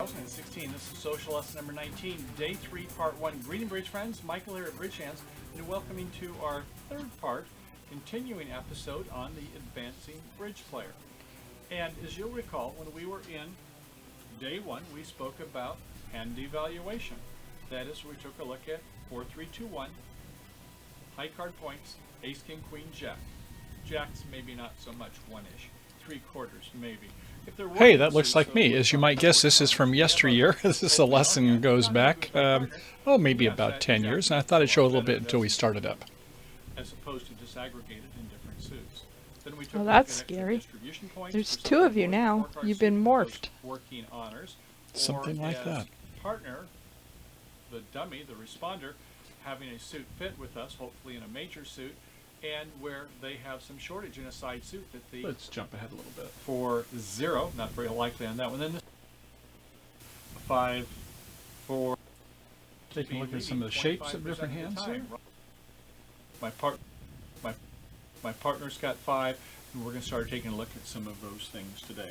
2016. This is social lesson number 19, day 3, part 1. Greeting bridge friends, Michael here at BridgeHands, and welcoming to our third part, continuing episode on the advancing bridge player. And as you'll recall, when we were in day 1, we spoke about hand evaluation. That is, we took a look at 4, 3, 2, 1, high card points, ace, king, queen, jack. Jacks maybe not so much, 1-ish, 3/4 maybe. Hey, that looks like me. As you might guess, this is from yesteryear. This is a lesson goes back, maybe about 10 years, and I thought I'd show a little bit until we started up. As opposed to disaggregated in different suits. Then we took Well, that's scary. There's 2 of you now. You've been morphed. Working honors. Something like that. Partner, the dummy, the responder, having a suit fit with us, hopefully in a major suit, and where they have some shortage in a side suit that the... Let's jump ahead a little bit. For 0, not very likely on that one. Then 5, 4... Take a look at some of the shapes of different hands here. My partner's got 5, and we're going to start taking a look at some of those things today.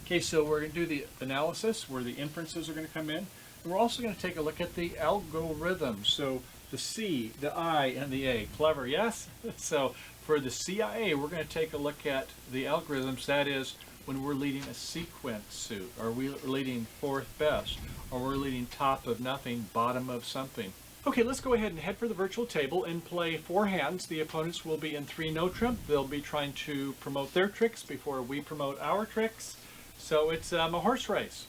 Okay, so we're going to do the analysis where the inferences are going to come in. And we're also going to take a look at the algorithms. So the C, the I, and the A. Clever, yes? So for the CIA, we're going to take a look at the algorithms. That is, when we're leading a sequence suit, or we're leading 4th best, or we're leading top of nothing, bottom of something. Okay, let's go ahead and head for the virtual table and play 4 hands. The opponents will be in 3 no trump. They'll be trying to promote their tricks before we promote our tricks. So it's a horse race.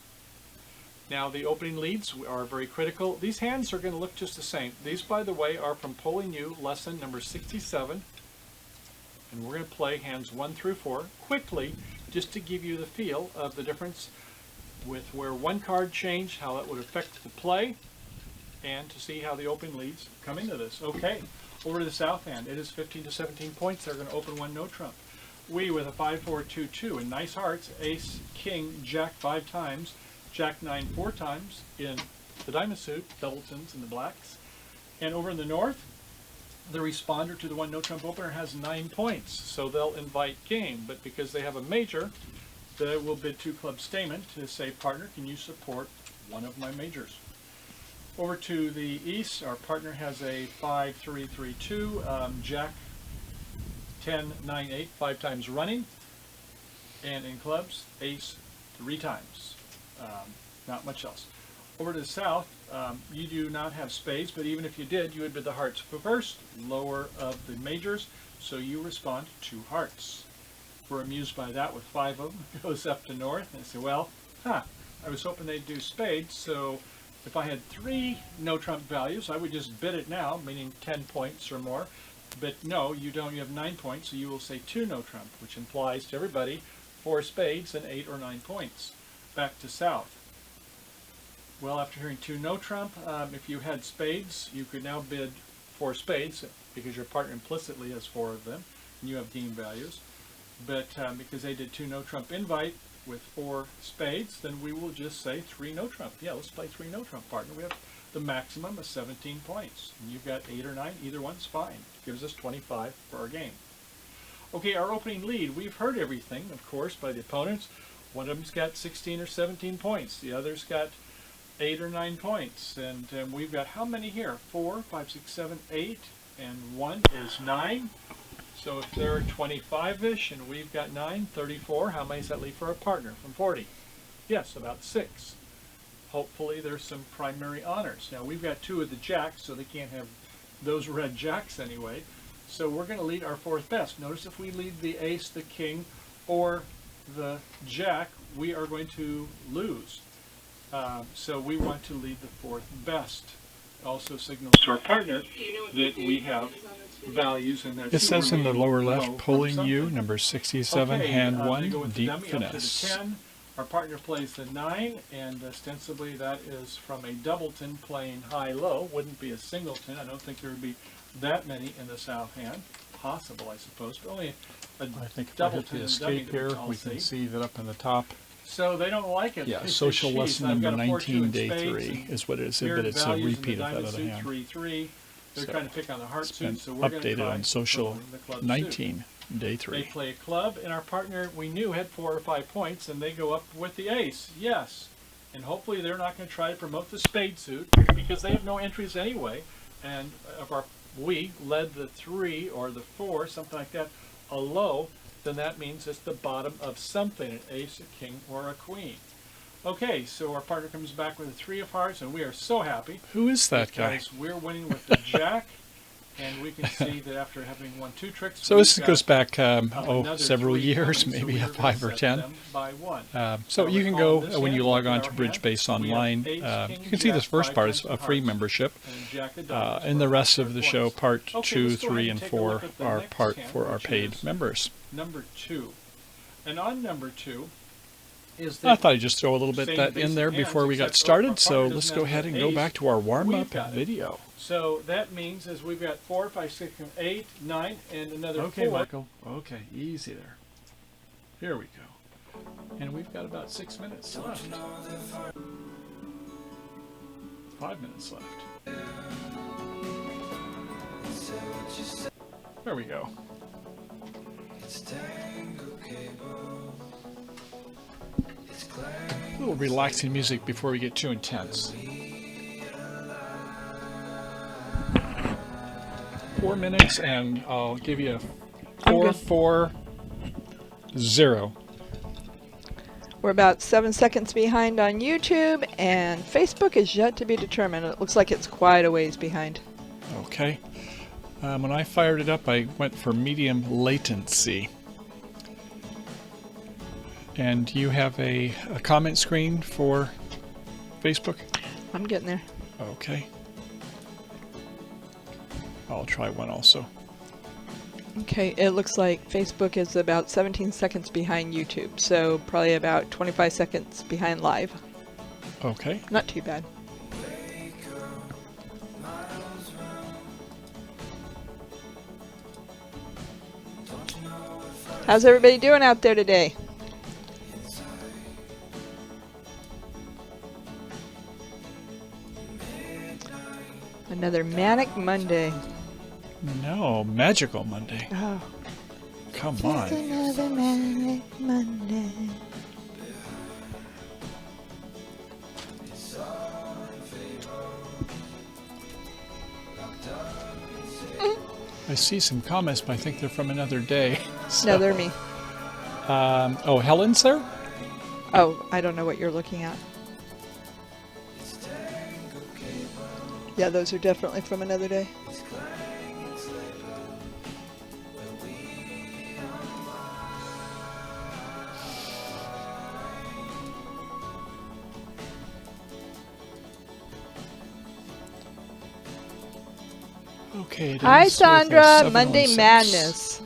Now the opening leads are very critical. These hands are going to look just the same. These, by the way, are from Polling You, lesson number 67. And we're going to play hands 1 through 4 quickly, just to give you the feel of the difference with where one card changed, how that would affect the play, and to see how the opening leads come into this. Okay, over to the south hand. It is 15 to 17 points. They're going to open 1 no trump. We with a 5, 4, 2, 2 in nice hearts, ace, king, jack 5 times, jack 9 4 times in the diamond suit, doubletons in the blacks. And over in the north, the responder to the 1 no trump opener has 9 points, so they'll invite game. But because they have a major, they will bid 2 club statement to say, partner, can you support one of my majors? Over to the east, our partner has a 5, 3, 3, 2, jack 10, 9, 8, 5 times running, and in clubs, ace 3 times. Not much else. Over to the south, you do not have spades, but even if you did, you would bid the hearts first, lower of the majors, so you respond 2 hearts. We're amused by that with 5 of them. It goes up to north, and I say, well, I was hoping they'd do spades, so if I had 3 no trump values, I would just bid it now, meaning 10 points or more. But no, you don't. You have 9 points, so you will say 2 no trump, which implies to everybody 4 spades and 8 or 9 points. Back to south. Well, after hearing 2 no trump, if you had spades, you could now bid 4 spades because your partner implicitly has 4 of them, and you have game values. But because they did 2 no trump invite with 4 spades, then we will just say 3 no trump. Yeah, let's play 3 no trump, partner. We have the maximum of 17 points, and you've got 8 or 9. Either one's fine. Gives us 25 for our game. Okay, our opening lead. We've heard everything, of course, by the opponents. One of them's got 16 or 17 points. The other's got 8 or 9 points. And we've got how many here? 4, 5, 6, 7, 8, and 1 is 9. So if they're 25-ish and we've got 9, 34, how many does that leave for our partner from 40? Yes, about 6. Hopefully there's some primary honors. Now we've got 2 of the jacks, so they can't have those red jacks anyway. So we're going to lead our 4th best. Notice if we lead the ace, the king, or the jack, we are going to lose. So we want to lead the 4th best. Also signals to our partner that we have values in there. It says in the lower left, Polling You, number 67, okay, hand 1, go with deep the dummy finesse. Up to the 10. Our partner plays the 9, and ostensibly that is from a doubleton playing high-low. Wouldn't be a singleton. I don't think there would be that many in the south hand. Possible, I suppose, but only a I think if I hit the escape here, we can see that up in the top. So they don't like it. Yeah, social lesson number 19, day 3 is what it is, but it's a repeat of that other hand. 3, 3. They're trying to pick on the heart It's been suit, so we're going to updated on social 19, day 3. They play a club, and our partner we knew had 4 or 5 points, and they go up with the ace. Yes, And hopefully they're not going to try to promote the spade suit because they have no entries anyway. And if we led the 3 or the 4, something like that, a low, then that means it's the bottom of something, an ace, a king, or a queen. Okay, so our partner comes back with a 3 of hearts, and we are so happy. Who is that guy? Because we're winning with the jack, and we can see that after having won 2 tricks, So this goes back, another several 3 years, coming, so maybe we a are gonna 5 or set 10. them by 1. So Now you can recall go this when you hand, log look on at to our Bridge hand. Base So we have Online. ace, You king, can see this jack, first 5 part tens is of a free hearts, membership. and jack of diamonds And for the our rest third of the show, points. part Okay, 2, let's go 3, ahead and take a 4 look at the are next part hand, for our which paid is members. Number 2. And on number 2 is I that thought I'd just throw a little bit same that in basic there hands, before we got except our started, partner so doesn't let's have go the ahead and go ace. back to our We've warm-up got it. video. So that means is we've got 4, 5, 6, 8, 9, and another 4. Okay, Michael. Okay, easy there. Here we go. And we've got about 6 minutes left. 5 minutes left. There we go. A little relaxing music before we get too intense. 4 minutes, and I'll give you a I'm 4, good. 4, 0. We're about 7 seconds behind on YouTube, and Facebook is yet to be determined. It looks like it's quite a ways behind. Okay. When I fired it up, I went for medium latency. And you have a comment screen for Facebook? I'm getting there. Okay. I'll try one also. Okay, it looks like Facebook is about 17 seconds behind YouTube, so probably about 25 seconds behind live. Okay. Not too bad. How's everybody doing out there today? Another Manic Monday. No, Magical Monday. Oh. Come Just on. another Manic Monday. I see some comments, but I think they're from another day. No, they're me. Oh, Helen's there? Oh, I don't know what you're looking at. Yeah, those are definitely from another day. Okay. it Hi, ends with a Sandra. Monday 7:06. Madness.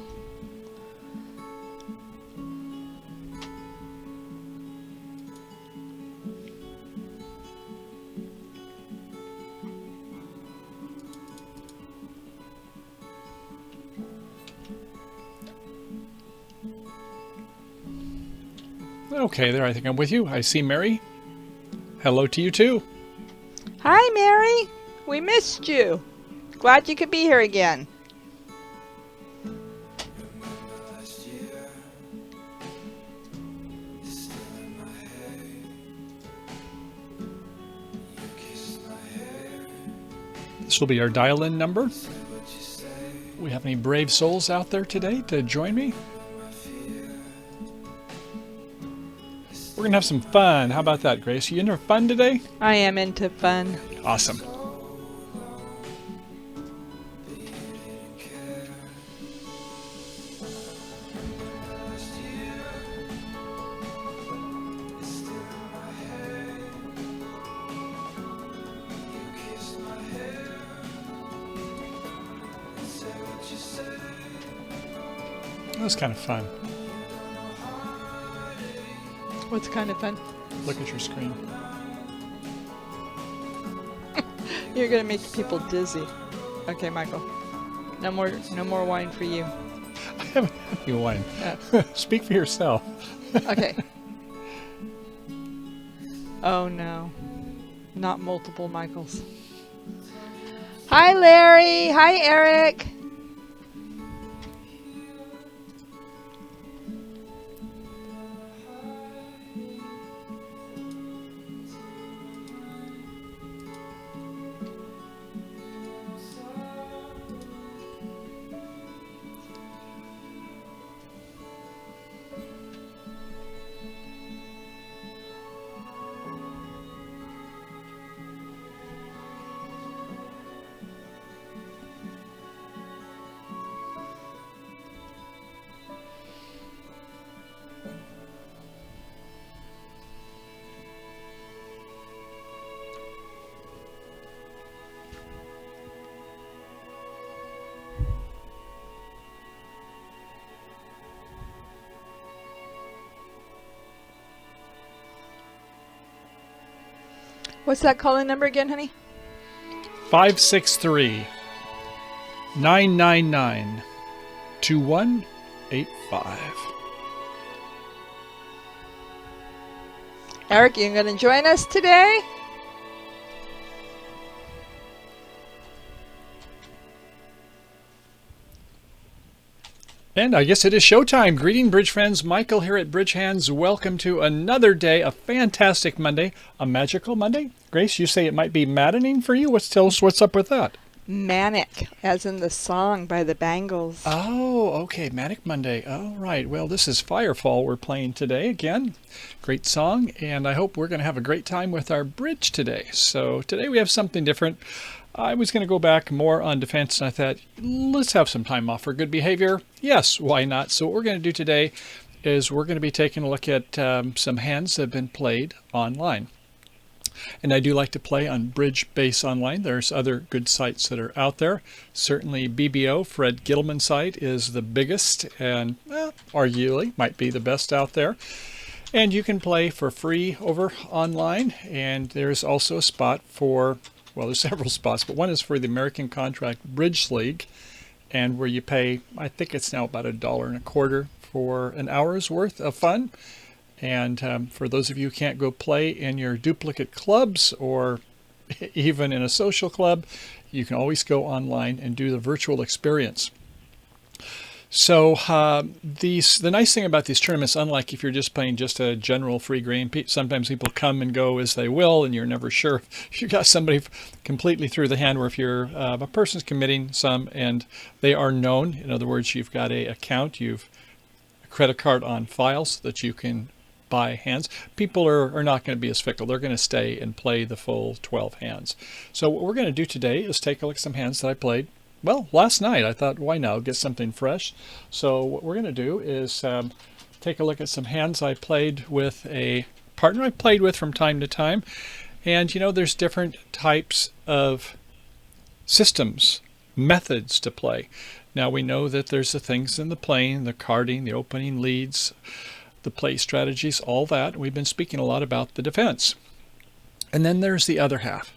Okay, there, I think I'm with you. I see Mary. Hello to you too. Hi, Mary. We missed you. Glad you could be here again. This will be our dial-in number. We have any brave souls out there today to join me? We're going to have some fun. How about that, Grace? You into fun today? I am into fun. Awesome. That was kind of fun. What's kind of fun? Look at your screen. You're gonna make people dizzy. Okay, Michael. No more wine for you. I haven't had any wine. Oh. Speak for yourself. Okay. Oh no. Not multiple Michaels. Hi, Larry. Hi, Eric. What's that calling number again, honey? 563-999-2185. Eric, you going to join us today? And I guess it is showtime. Greeting, Bridge friends. Michael here at BridgeHands. Welcome to another day, a fantastic Monday, a magical Monday. Grace, you say it might be maddening for you. Tell us what's up with that. Manic, as in the song by the Bangles. Oh, okay. Manic Monday. All right. Well, this is Firefall we're playing today again. Great song. And I hope we're going to have a great time with our bridge today. So today we have something different. I was going to go back more on defense, and I thought, let's have some time off for good behavior. Yes, why not? So what we're going to do today is we're going to be taking a look at some hands that have been played online. And I do like to play on Bridge Base Online. There's other good sites that are out there. Certainly BBO, Fred Gittleman's site, is the biggest and arguably might be the best out there. And you can play for free over online. And there's also a spot for, well, there's several spots, but one is for the American Contract Bridge League, and where you pay, I think it's now about $1.25 for an hour's worth of fun. And for those of you who can't go play in your duplicate clubs or even in a social club, you can always go online and do the virtual experience. So the nice thing about these tournaments, unlike if you're just playing just a general free game, sometimes people come and go as they will, and you're never sure if you got somebody completely through the hand, or if you're a person's committing some and they are known. In other words, you've got an account, you've a credit card on file so that you can buy hands. People are not going to be as fickle. They're going to stay and play the full 12 hands. So what we're going to do today is take a look at some hands that I played. Well, last night I thought, why now? Get something fresh. So what we're going to do is take a look at some hands I played with a partner I played with from time to time. And you know, there's different types of systems, methods to play. Now we know that there's the things in the playing, the carding, the opening leads, the play strategies, all that. We've been speaking a lot about the defense. And then there's the other half,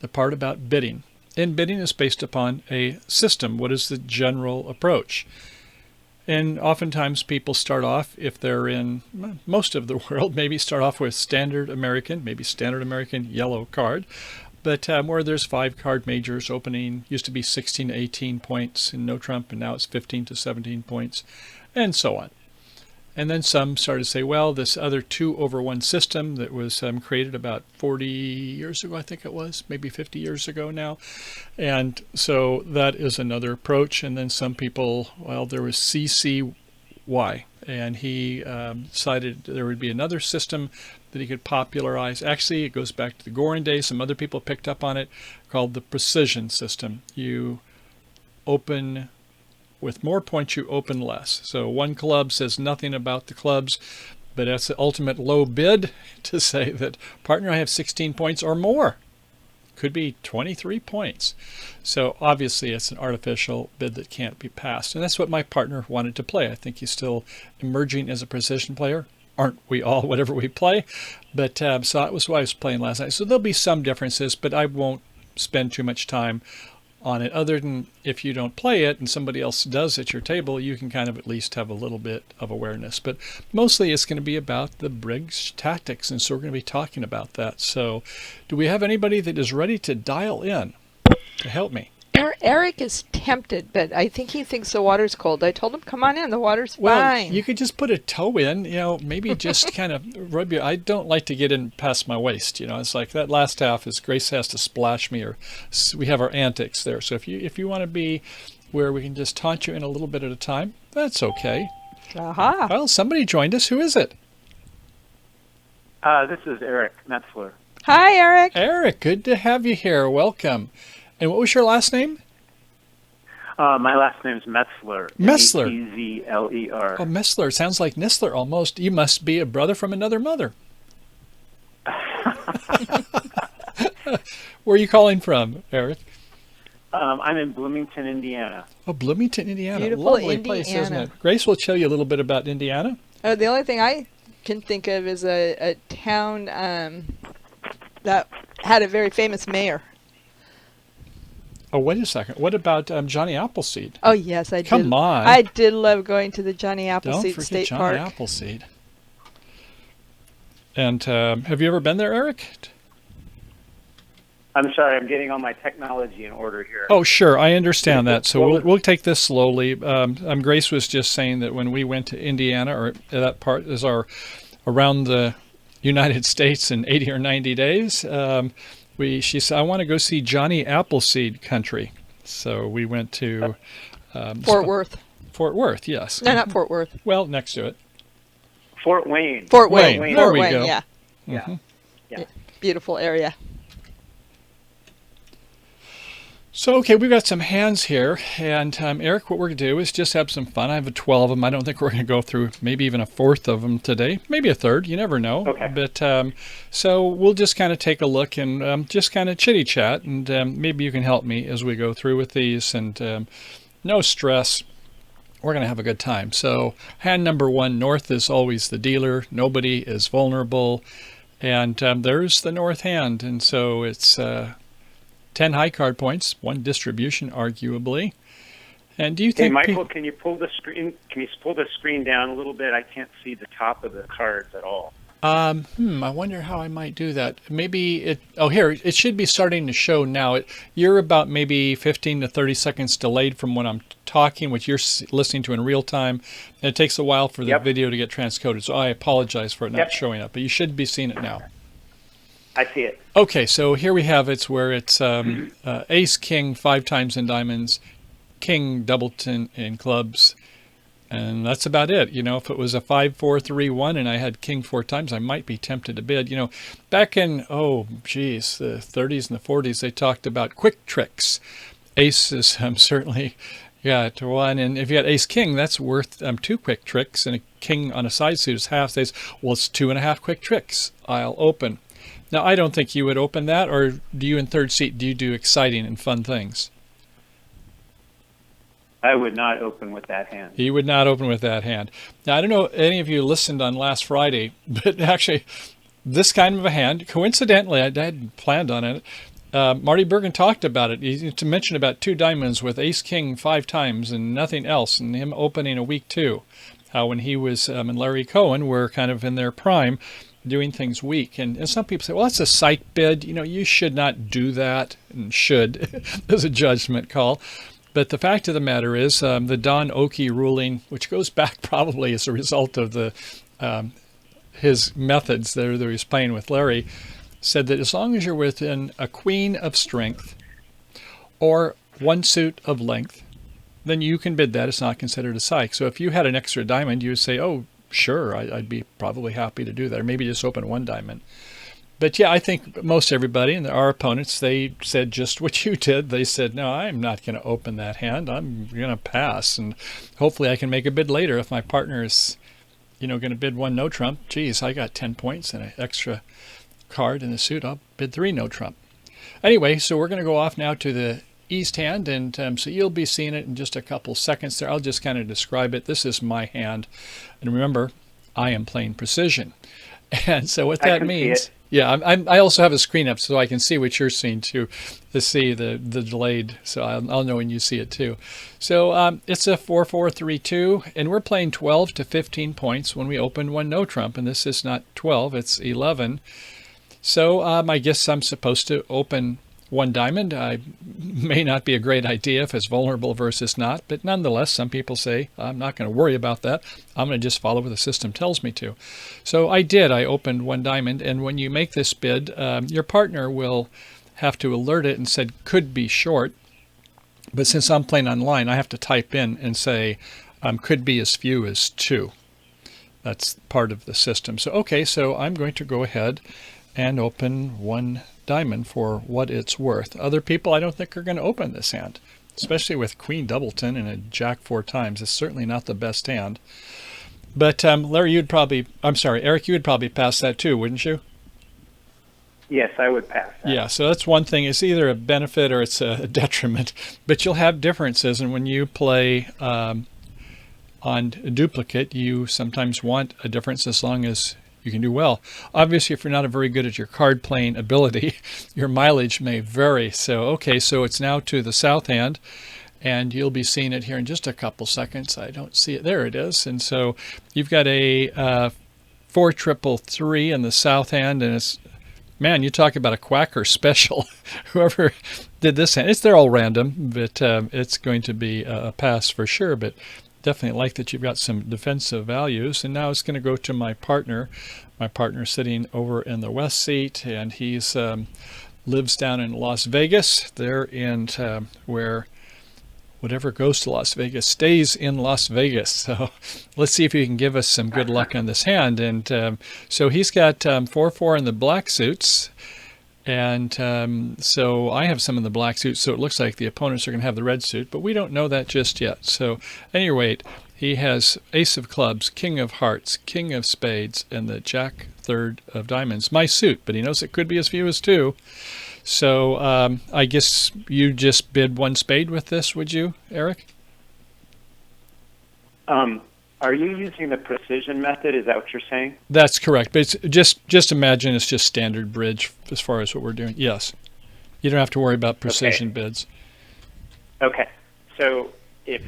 the part about bidding. And bidding is based upon a system. What is the general approach? And oftentimes people start off, if they're in most of the world, maybe start off with standard American, maybe standard American yellow card. But where there's 5-card majors, opening used to be 16 to 18 points in no trump, and now it's 15 to 17 points, and so on. And then some started to say, well, this other 2-over-1 system that was created about 40 years ago, I think it was, maybe 50 years ago now. And so that is another approach. And then some people, well, there was CCY, and he decided there would be another system that he could popularize. Actually, it goes back to the Gorin days. Some other people picked up on it, called the precision system. You open with more points, you open less. So one club says nothing about the clubs, but that's the ultimate low bid to say that, partner, I have 16 points or more. Could be 23 points. So obviously it's an artificial bid that can't be passed. And that's what my partner wanted to play. I think he's still emerging as a precision player. Aren't we all, whatever we play? But so that was what I was playing last night. So there'll be some differences, but I won't spend too much time on it, other than if you don't play it and somebody else does at your table, you can kind of at least have a little bit of awareness. But mostly it's going to be about the Briggs tactics, and so we're going to be talking about that. So do we have anybody that is ready to dial in to help me? Eric is tempted, but I think he thinks the water's cold. I told him, come on in, the water's Well, fine. you could just put a toe in, you know, maybe just kind of rub your, I don't like to get in past my waist, you know. It's like that last half is Grace has to splash me, or we have our antics there. So if you want to be where we can just taunt you in a little bit at a time, that's okay. Aha. Well, somebody joined us. Who is it? This is Eric Metzler. Hi, Eric. Eric, good to have you here. Welcome. And what was your last name? My last name is Metzler. Metzler. Metzler. Oh, Metzler. Sounds like Nistler almost. You must be a brother from another mother. Where are you calling from, Eric? I'm in Bloomington, Indiana. Oh, Bloomington, Indiana. Beautiful Lovely place, isn't Indiana. it? Grace will tell you a little bit about Indiana. The only thing I can think of is a town that had a very famous mayor. Oh, wait a second. What about Johnny Appleseed? Oh yes, I did. Come on. I did love going to the Johnny Don't Appleseed forget State Johnny Park. Appleseed. And have you ever been there, Eric? I'm sorry, I'm getting all my technology in order here. Oh, sure. I understand that. So What we'll take this slowly. Grace was just saying that when we went to Indiana, or that part is our around the United States in 80 or 90 days, she said, I want to go see Johnny Appleseed country. So we went to Fort Worth. Fort Worth, yes. No, not Fort Worth. Well, next to it. Fort Wayne. Fort Wayne. Wayne. Fort There we Wayne, go. yeah. Mhm. Yeah. Beautiful area. So, okay, we've got some hands here, and Eric, what we're going to do is just have some fun. I have 12 of them. I don't think we're going to go through maybe even a fourth of them today, maybe a third. You never know. Okay. But so we'll just kind of take a look and just kind of chitty chat, and maybe you can help me as we go through with these. And no stress. We're going to have a good time. So, hand number 1, north is always the dealer. Nobody is vulnerable, and there's the north hand, and so it's 10 high card points, 1 distribution, arguably. And do you Hey, think, Michael, can you pull the screen? Can you pull the screen down a little bit? I can't see the top of the cards at all. I wonder how I might do that. Maybe it. Oh, here it should be starting to show now. You're about maybe 15 to 30 seconds delayed from when I'm talking, which you're listening to in real time. And it takes a while for the video to get transcoded. So I apologize for it not showing up, but you should be seeing it now. I see it. Okay, so here we have it's where it's ace, king 5 times in diamonds, king doubleton in clubs, and that's about it. You know, if it was a 5, 4, 3, 1 and I had king 4 times, I might be tempted to bid. You know, back in, the 30s and the 40s, they talked about quick tricks. Ace is certainly got 1, and if you got ace king, that's worth 2 quick tricks, and a king on a side suit is half. Says, well, it's 2.5 quick tricks. I'll open. Now, I don't think you would open that, or do you in third seat, do you do exciting and fun things? I would not open with that hand. He would not open with that hand. Now, I don't know any of you listened on last Friday, but actually, this kind of a hand, coincidentally, I hadn't planned on it. Marty Bergen talked about it. He mentioned about 2 diamonds with ace king 5 times and nothing else, and him opening a week 2. How when he was and Larry Cohen were kind of in their prime, doing things weak. And some people say, well, that's a sight bid. You know, you should not do that, and should as a judgment call. But the fact of the matter is the Don Oakey ruling, which goes back probably as a result of the his methods there that he was playing with Larry, said that as long as you're within a queen of strength or 1 suit of length, then you can bid that. It's not considered a psych. So if you had an extra diamond, you would say, oh, sure, I'd be probably happy to do that. Or maybe just open 1 diamond. But yeah, I think most everybody and our opponents, they said just what you did. They said, no, I'm not going to open that hand. I'm going to pass. And hopefully I can make a bid later if my partner is, going to bid 1 no trump. Geez, I got 10 points and an extra card in the suit. I'll bid 3 no trump. Anyway, so we're going to go off now to the east hand, and so you'll be seeing it in just a couple seconds there. I'll just kind of describe it. This is my hand, and remember, I am playing precision. And so what that means, yeah, I also have a screen up so I can see what you're seeing too, to see the delayed, so I'll know when you see it too. So it's a 4-4-3-2, and we're playing 12 to 15 points when we open 1 no trump, and this is not 12, it's 11. So I guess I'm supposed to open 1 diamond. I may not be a great idea if it's vulnerable versus not, but nonetheless, some people say, I'm not going to worry about that. I'm going to just follow what the system tells me to. So I did. I opened 1 diamond, and when you make this bid, your partner will have to alert it and said could be short. But since I'm playing online, I have to type in and say could be as few as 2. That's part of the system. So, okay, so I'm going to go ahead and open 1 diamond for what it's worth. Other people I don't think are going to open this hand, especially with Queen Doubleton and a Jack 4 times. It's certainly not the best hand. But Larry, Eric, you would probably pass that too, wouldn't you? Yes, I would pass that. Yeah, so that's one thing. It's either a benefit or it's a detriment, but you'll have differences. And when you play on a duplicate, you sometimes want a difference as long as you can do well. Obviously, if you're not very good at your card playing ability, your mileage may vary. So, okay, so it's now to the south hand, and you'll be seeing it here in just a couple seconds. I don't see it. There it is. And so you've got a 4-3-3 in the south hand, and it's, man, you talk about a quacker special. Whoever did this hand, they're all random, but it's going to be a pass for sure. But definitely like that you've got some defensive values. And now it's going to go to my partner. My partner sitting over in the west seat, and he's lives down in Las Vegas. They're in where whatever goes to Las Vegas stays in Las Vegas. So let's see if you can give us some good luck on this hand. And so he's got 4-4 in the black suits. And so I have some in the black suits, so it looks like the opponents are going to have the red suit, but we don't know that just yet. So at any rate, he has ace of clubs, king of hearts, king of spades, and the jack third of diamonds. My suit, but he knows it could be as few as 2. So I guess you just bid 1 spade with this, would you, Eric? Are you using the precision method? Is that what you're saying? That's correct. But it's just imagine it's just standard bridge as far as what we're doing. Yes. You don't have to worry about precision bids. Okay. So if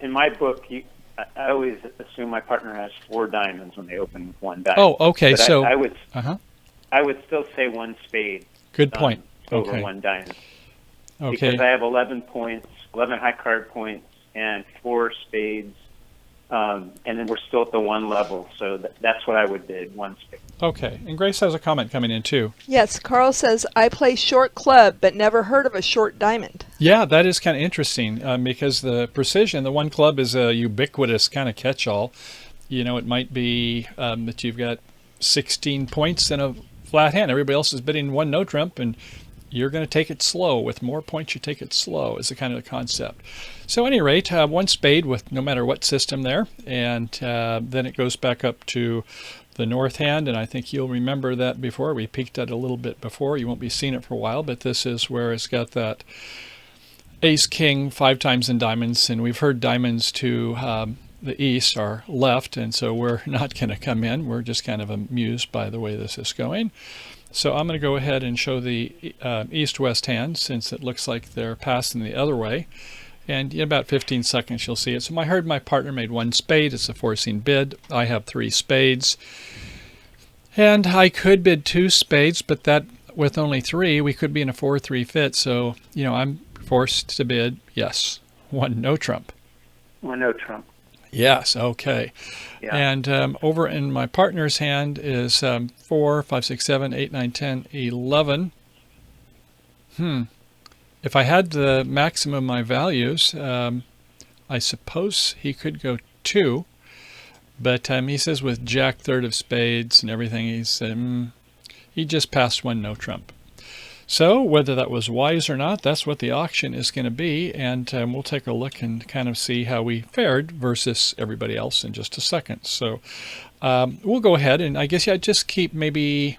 in my book, I always assume my partner has 4 diamonds when they open with 1 diamond. Oh, okay. But So I would still say 1 spade. Good point. Over Okay. 1 diamond. Okay. Because I have 11 points, 11 high card points, and 4 spades. And then we're still at the 1 level, so that's what I would bid, 1 spade. Okay. And Grace has a comment coming in too. Yes, Carl says, I play short club, but never heard of a short diamond. Yeah, that is kind of interesting because the precision, the 1 club is a ubiquitous kind of catch-all. You know, it might be that you've got 16 points in a flat hand. Everybody else is bidding 1 no trump, and you're going to take it slow. With more points, you take it slow is the kind of the concept. So at any rate, 1 spade with no matter what system there, and then it goes back up to the north hand, and I think you'll remember that before. We peeked at it a little bit before. You won't be seeing it for a while, but this is where it's got that ace king 5 times in diamonds, and we've heard diamonds to the east are left, and so we're not going to come in. We're just kind of amused by the way this is going. So I'm going to go ahead and show the east-west hand, since it looks like they're passing the other way. And in about 15 seconds you'll see it. So I heard my partner made 1 spade. It's a forcing bid. I have 3 spades. And I could bid 2 spades, but that with only 3, we could be in a 4-3 fit. So, you know, I'm forced to bid, yes, 1 no trump. 1 no trump. Yes, okay. Yeah. And over in my partner's hand is 4, 5, 6, 7, 8, 9, 10, 11. If I had the maximum of my values, I suppose he could go 2. But he says with jack third of spades and everything, he just passed 1 no trump. So whether that was wise or not, that's what the auction is going to be, and we'll take a look and kind of see how we fared versus everybody else in just a second. So we'll go ahead, and I guess just keep maybe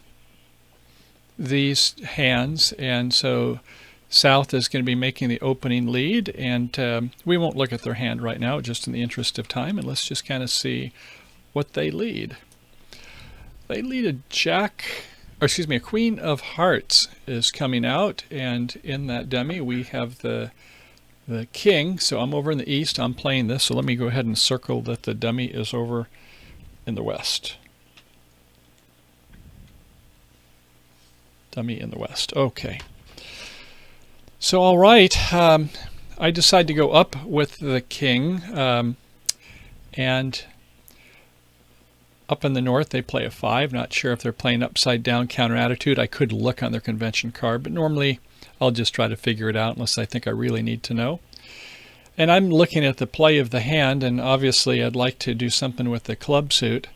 these hands, and so South is going to be making the opening lead, and we won't look at their hand right now just in the interest of time, and let's just kind of see what they lead. They lead a queen of hearts is coming out, and in that dummy we have the king. So I'm over in the east, I'm playing this, so let me go ahead and circle that the dummy is over in the west. Dummy in the west. Okay. So all right, I decide to go up with the king, and up in the north, they play a 5. Not sure if they're playing upside down counter attitude. I could look on their convention card, but normally I'll just try to figure it out unless I think I really need to know. And I'm looking at the play of the hand, and obviously I'd like to do something with the club suit.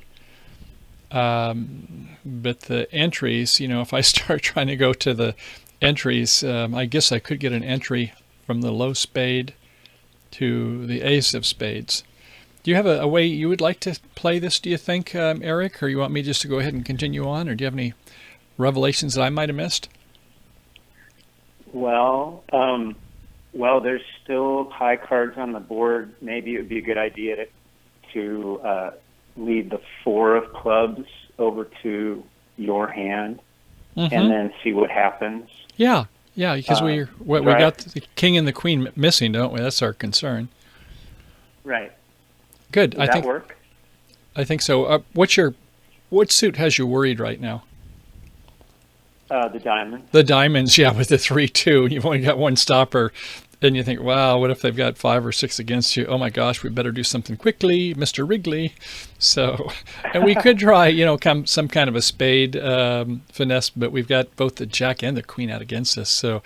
But the entries, you know, if I start trying to go to the entries, I guess I could get an entry from the low spade to the ace of spades. Do you have a way you would like to play this, do you think, Eric? Or you want me just to go ahead and continue on? Or do you have any revelations that I might have missed? Well, there's still high cards on the board. Maybe it would be a good idea to lead the 4 of clubs over to your hand Mm-hmm. and then see what happens. Yeah, because we right. got the king and the queen missing, don't we? That's our concern. Right. Good. Does that work? I think so. What suit has you worried right now? The diamond. The diamonds, yeah, with the 3-2. You've only got one stopper. And you think, wow, what if they've got 5 or 6 against you? Oh my gosh, we better do something quickly, Mr. Wrigley. So, and we could try, some kind of a spade finesse, but we've got both the jack and the queen out against us. So,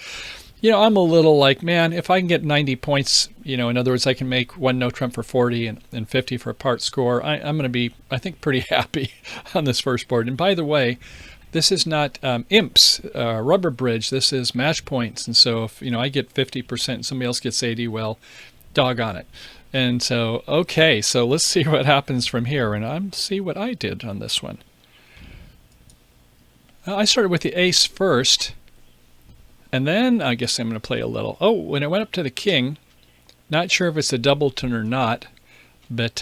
I'm a little like, man, if I can get 90 points, in other words, I can make one no trump for 40 and 50 for a part score, I'm going to be, I think, pretty happy on this first board. And by the way, this is not imps, rubber bridge. This is match points. And so if, I get 50% and somebody else gets 80, well, doggone it. And so, okay, so let's see what happens from here. And I'm see what I did on this one. I started with the ace first. And then I guess I'm going to play a little. Oh, when it went up to the king, not sure if it's a doubleton or not. But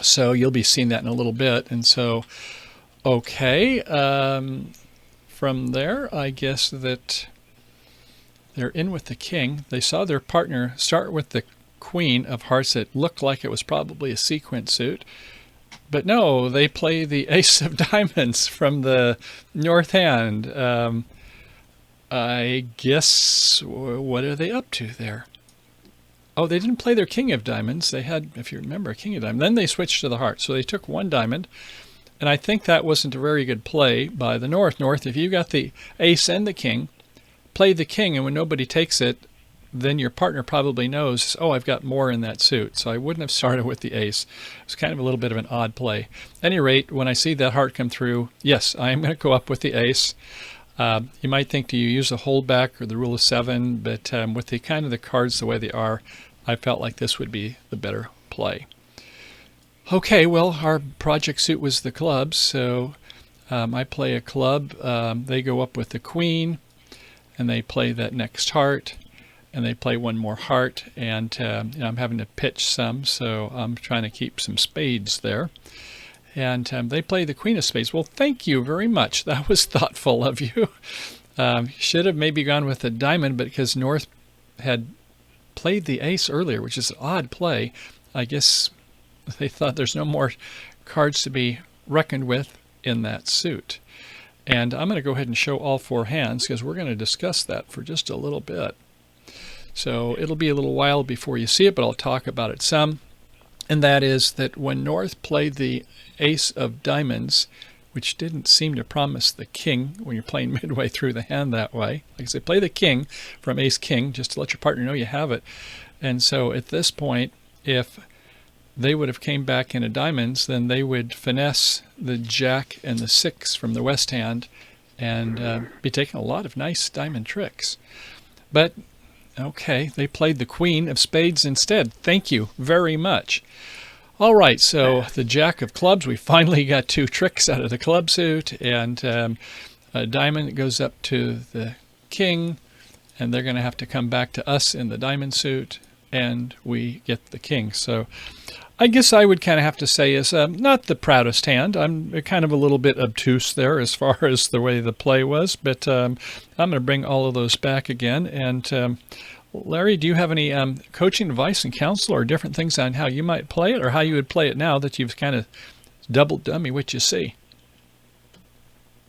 so you'll be seeing that in a little bit. And so... okay, from there, I guess that they're in with the king. They saw their partner start with the queen of hearts that looked like it was probably a sequence suit. But no, they play the ace of diamonds from the north hand. I guess, what are they up to there? Oh, they didn't play their king of diamonds. They had, if you remember, a king of diamonds. Then they switched to the heart. So they took one diamond. And I think that wasn't a very good play by the North. North, if you got the ace and the king, play the king, and when nobody takes it, then your partner probably knows, oh, I've got more in that suit. So I wouldn't have started with the ace. It's kind of a little bit of an odd play. At any rate, when I see that heart come through, yes, I am going to go up with the ace. You might think, do you use a holdback or the rule of 7? But with the kind of the cards the way they are, I felt like this would be the better play. Okay, well, our project suit was the clubs, so I play a club. They go up with the queen, and they play that next heart, and they play one more heart, and I'm having to pitch some, so I'm trying to keep some spades there. And they play the queen of spades. Well, thank you very much. That was thoughtful of you. Should have maybe gone with a diamond, but because North had played the ace earlier, which is an odd play, I guess they thought there's no more cards to be reckoned with in that suit. And I'm going to go ahead and show all 4 hands because we're going to discuss that for just a little bit. So it'll be a little while before you see it, but I'll talk about it some. And that is that when North played the ace of diamonds, which didn't seem to promise the king when you're playing midway through the hand that way. Like I say, play the king from ace king just to let your partner know you have it. And so at this point, if they would have came back into diamonds, then they would finesse the jack and the 6 from the west hand and be taking a lot of nice diamond tricks. But, okay, they played the queen of spades instead. Thank you very much. All right, so the jack of clubs, we finally got 2 tricks out of the club suit, and a diamond goes up to the king, and they're going to have to come back to us in the diamond suit, and we get the king. So I guess I would kind of have to say is not the proudest hand. I'm kind of a little bit obtuse there as far as the way the play was, but I'm going to bring all of those back again. And Larry, do you have any coaching advice and counsel or different things on how you might play it or how you would play it now that you've kind of double dummy what you see?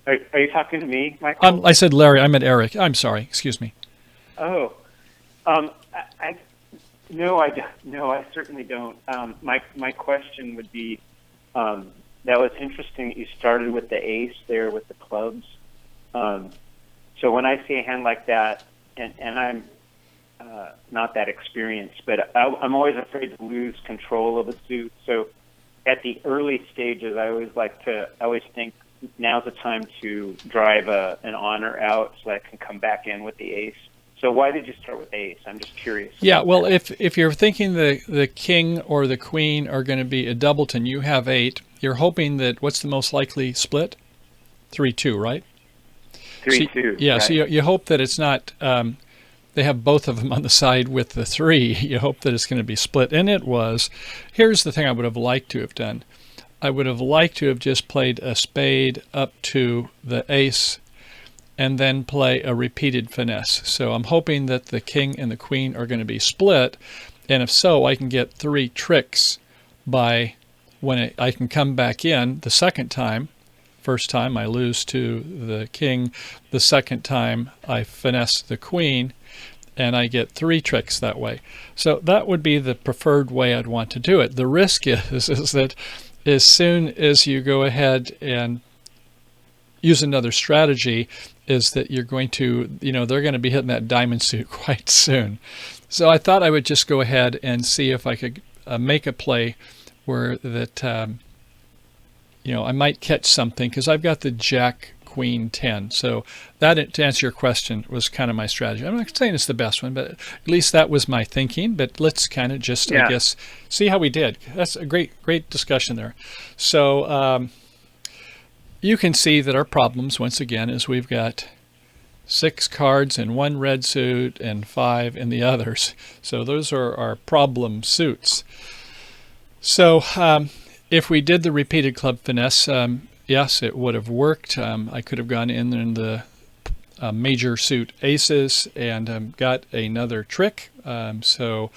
Are you talking to me, Michael? I said Larry. I meant Eric. I'm sorry. Excuse me. Oh, No, I certainly don't. My question would be, that was interesting that you started with the ace there with the clubs. So when I see a hand like that, and I'm not that experienced, but I'm always afraid to lose control of a suit. So at the early stages, I always think now's the time to drive an honor out so I can come back in with the ace. So why did you start with ace? I'm just curious. Yeah, well, if you're thinking the king or the queen are going to be a doubleton, you have 8. You're hoping that what's the most likely split? 3-2, right? 3-2. Yeah, right. so you hope that it's not they have both of them on the side with the 3. You hope that it's going to be split, and it was. Here's the thing I would have liked to have done. I would have liked to have just played a spade up to the ace and then play a repeated finesse. So I'm hoping that the king and the queen are going to be split, and if so, I can get 3 tricks by when I can come back in the second time. First time I lose to the king, the second time I finesse the queen, and I get 3 tricks that way. So that would be the preferred way I'd want to do it. The risk is that as soon as you go ahead and use another strategy, is that you're going to, they're going to be hitting that diamond suit quite soon. So I thought I would just go ahead and see if I could make a play where that, I might catch something, because I've got the Jack, Queen, 10. So that, to answer your question, was kind of my strategy. I'm not saying it's the best one, but at least that was my thinking. But let's kind of just, I guess, see how we did. That's a great discussion there. So you can see that our problems, once again, is we've got 6 cards in one red suit and 5 in the others. So those are our problem suits. So if we did the repeated club finesse, yes, it would have worked. I could have gone in the major suit aces and got another trick. So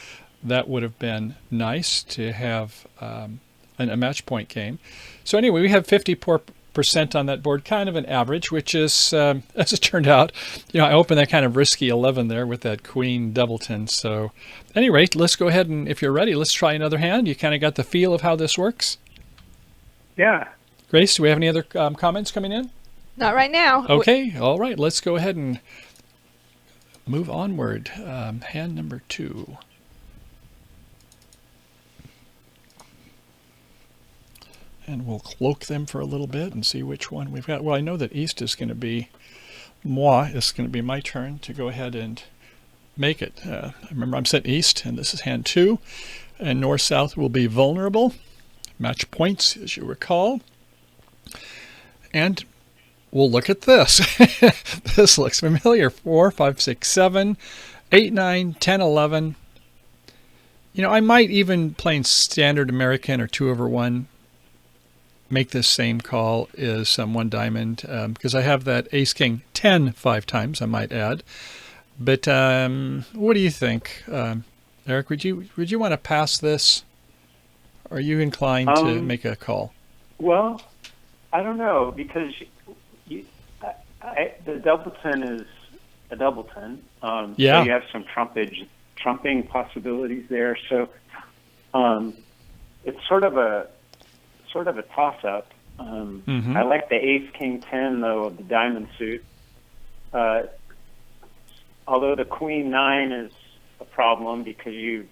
that would have been nice to have a match point game. So anyway, we have 54% on that board, kind of an average, which is, as it turned out, I opened that kind of risky 11 there with that queen doubleton. So at any rate, let's go ahead and, if you're ready, let's try another hand. You kind of got the feel of how this works? Yeah. Grace, do we have any other comments coming in? Not right now. Okay, all right. Let's go ahead and move onward. Hand number 2. And we'll cloak them for a little bit and see which one we've got. Well, I know that East is going to be moi. It's going to be my turn to go ahead and make it. Remember, I'm set East, and this is hand 2. And North-South will be vulnerable. Match points, as you recall. And we'll look at this. This looks familiar. 4, 5, 6, 7, 8, 9, 10, 11. I might even, playing standard American or 2/1, make this same call as one diamond, because I have that ace king 10 5 times, I might add. But what do you think, Eric? Would you want to pass this? Are you inclined to make a call? Well, I don't know, because the doubleton is a doubleton. So you have some trumping possibilities there. So it's sort of a toss-up. I like the ace king 10 though of the diamond suit. Although the queen 9 is a problem, because you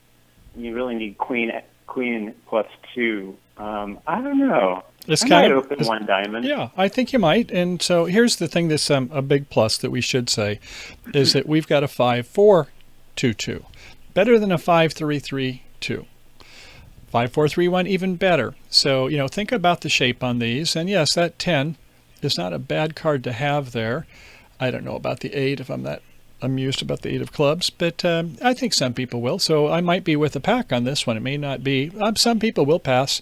really need queen +2. I don't know. I might open one diamond. Yeah, I think you might. And so here's the thing that's a big plus that we should say, is that we've got a 5-4-2-2. Better than a 5-3-3-2. 5-4-3-1, even better. So, think about the shape on these. And yes, that 10 is not a bad card to have there. I don't know about the 8, if I'm that amused about the 8 of clubs, but I think some people will. So I might be with the pack on this one. It may not be. Some people will pass,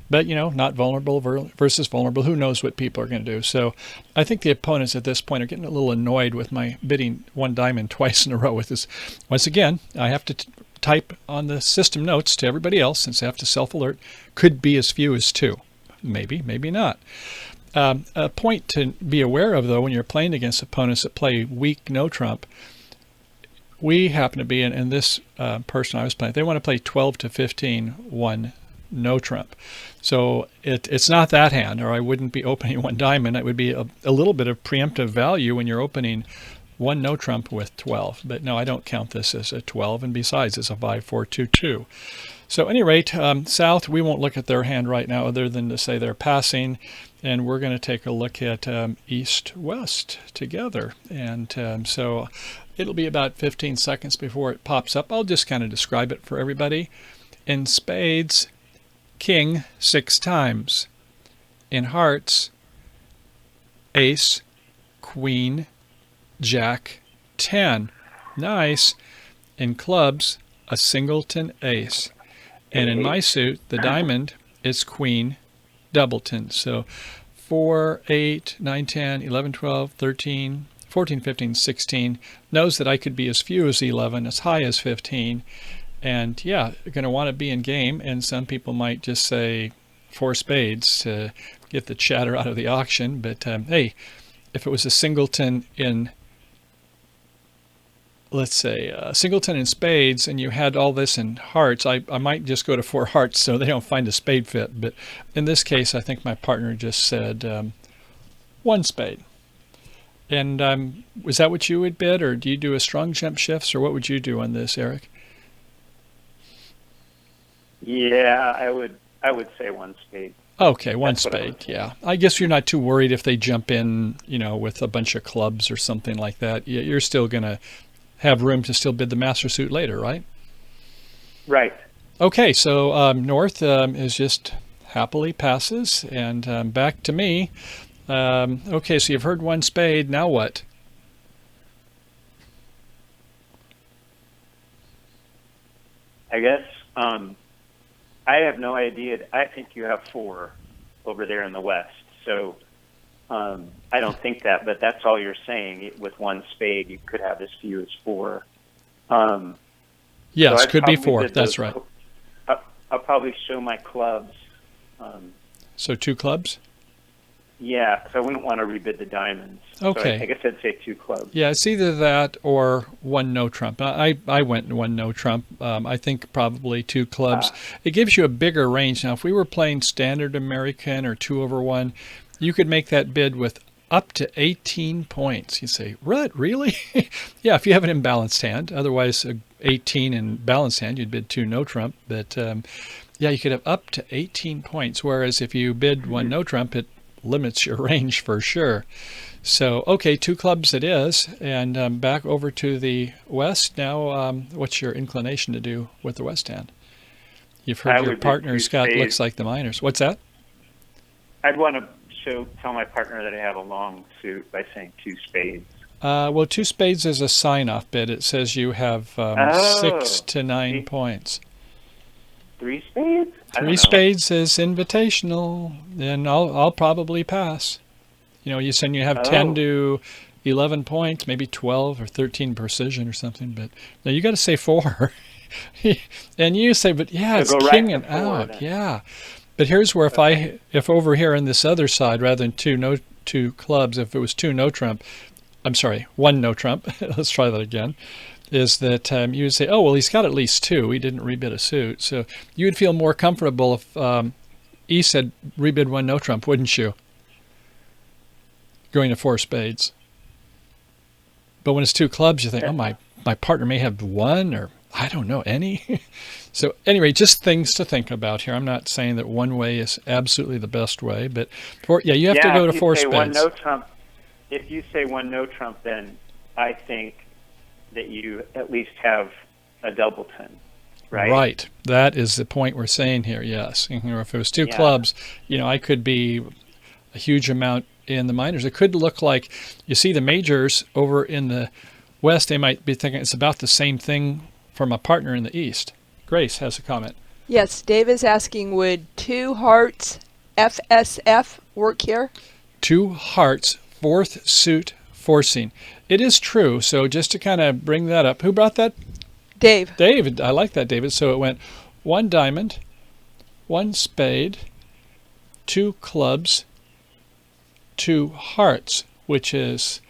but, not vulnerable versus vulnerable. Who knows what people are going to do? So I think the opponents at this point are getting a little annoyed with my bidding one diamond twice in a row with this. Once again, I have to type on the system notes to everybody else, since I have to self-alert. Could be as few as 2. Maybe, maybe not. A point to be aware of, though, when you're playing against opponents that play weak no trump, we happen to be in this person I was playing, they want to play 12 to 15 1 no trump. So it's not that hand, or I wouldn't be opening one diamond. It would be a little bit of preemptive value when you're opening one no trump with 12. But no, I don't count this as a 12, and besides, it's a 5-4-2-2. So at any rate, South, we won't look at their hand right now other than to say they're passing, and we're going to take a look at East-West together. And so it'll be about 15 seconds before it pops up. I'll just kind of describe it for everybody. In spades, king 6 times. In hearts, ace, queen, jack 10. Nice. In clubs, a singleton ace. And in my suit, the diamond is queen doubleton. So 4, 8, 9, 10, 11, 12, 13, 14, 15, 16 knows that I could be as few as 11, as high as 15. And yeah, you're going to want to be in game. And some people might just say 4 spades to get the chatter out of the auction. But hey, if it was a singleton in, let's say, singleton in spades, and you had all this in hearts, I might just go to 4 hearts so they don't find a spade fit. But in this case, I think my partner just said 1 spade. And was that what you would bid, or do you do a strong jump shifts, or what would you do on this, Eric? Yeah, I would say 1 spade. Okay, 1 That's what I spade, would say. yeah. I guess you're not too worried if they jump in, with a bunch of clubs or something like that. You're still going to have room to still bid the master suit later, right? Right. Okay, so North is just happily passes, and back to me. Okay, so you've heard 1 spade. Now what? I guess I have no idea. I think you have 4 over there in the West. So I don't think that, but that's all you're saying. With 1 spade, you could have as few as 4. Yes, so could be probably 4. bid That's those- right. I'll probably show my clubs. So 2 clubs? Yeah, because I wouldn't want to rebid the diamonds. Okay. So I guess I'd say 2 clubs. Yeah, it's either that or 1 no trump. I went 1 no trump. I think probably 2 clubs. It gives you a bigger range. Now, if we were playing standard American or 2 over 1, you could make that bid with up to 18 points. You say, what, really? Yeah, if you have an imbalanced hand. Otherwise, 18 in balanced hand, you'd bid 2 no trump. But yeah, you could have up to 18 points. Whereas if you bid 1 no trump, it limits your range for sure. So, okay, 2 clubs it is. And back over to the West. Now, what's your inclination to do with the West hand? You've heard your would do partner's 2 got spades. looks like the minors. What's that? I'd want to tell my partner that I have a long suit by saying 2 spades. Well, 2 spades is a sign-off bid. It says you have 6 to 9 See? points. 3 spades? I don't 3 know. spades is invitational, and I'll probably pass. You said you have 10 to 11 points, maybe 12 or 13 precision or something. But now you got to say 4, and you say, but yeah, So it's go right king to and 4 out, then. yeah. But here's where if over here on this other side, rather than 2 clubs, if it was 2 no trump, I'm sorry, 1 no trump. Let's try that again. Is that you would say, oh, well, he's got at least 2. He didn't rebid a suit. So you would feel more comfortable if East had rebid 1 no trump, wouldn't you? Going to 4 spades. But when it's 2 clubs, you think, oh, my partner may have 1 or I don't know, any. So anyway, just things to think about here. I'm not saying that one way is absolutely the best way, but you have to go to 4 if you say spades. 1 no trump, if you say 1 no trump, then I think that you at least have a doubleton, right? Right. That is the point we're saying here, yes. If it was 2 clubs, I could be a huge amount in the minors. It could look like, you see the majors over in the West, they might be thinking it's about the same thing from a partner in the East. Grace has a comment. Yes, Dave is asking, would 2 hearts FSF work here? 2 hearts, 4th suit forcing. It is true. So just to kind of bring that up, who brought that? Dave. David. I like that, David. So it went 1 diamond, 1 spade, 2 clubs, 2 hearts, which is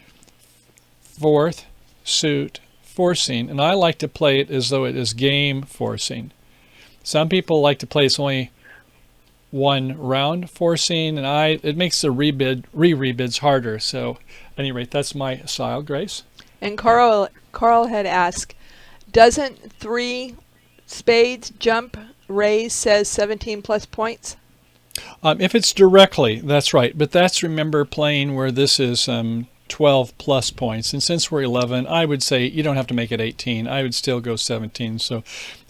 4th suit forcing. And I like to play it as though it is game forcing. Some people like to play it's only 1 round forcing, and it makes the rebids harder. So at any rate, that's my style. Grace? And Carl had asked, doesn't 3 spades jump raise says 17 plus points? If it's directly, that's right. But that's, remember, playing where this is 12 plus points. And since we're 11, I would say you don't have to make it 18. I would still go 17. So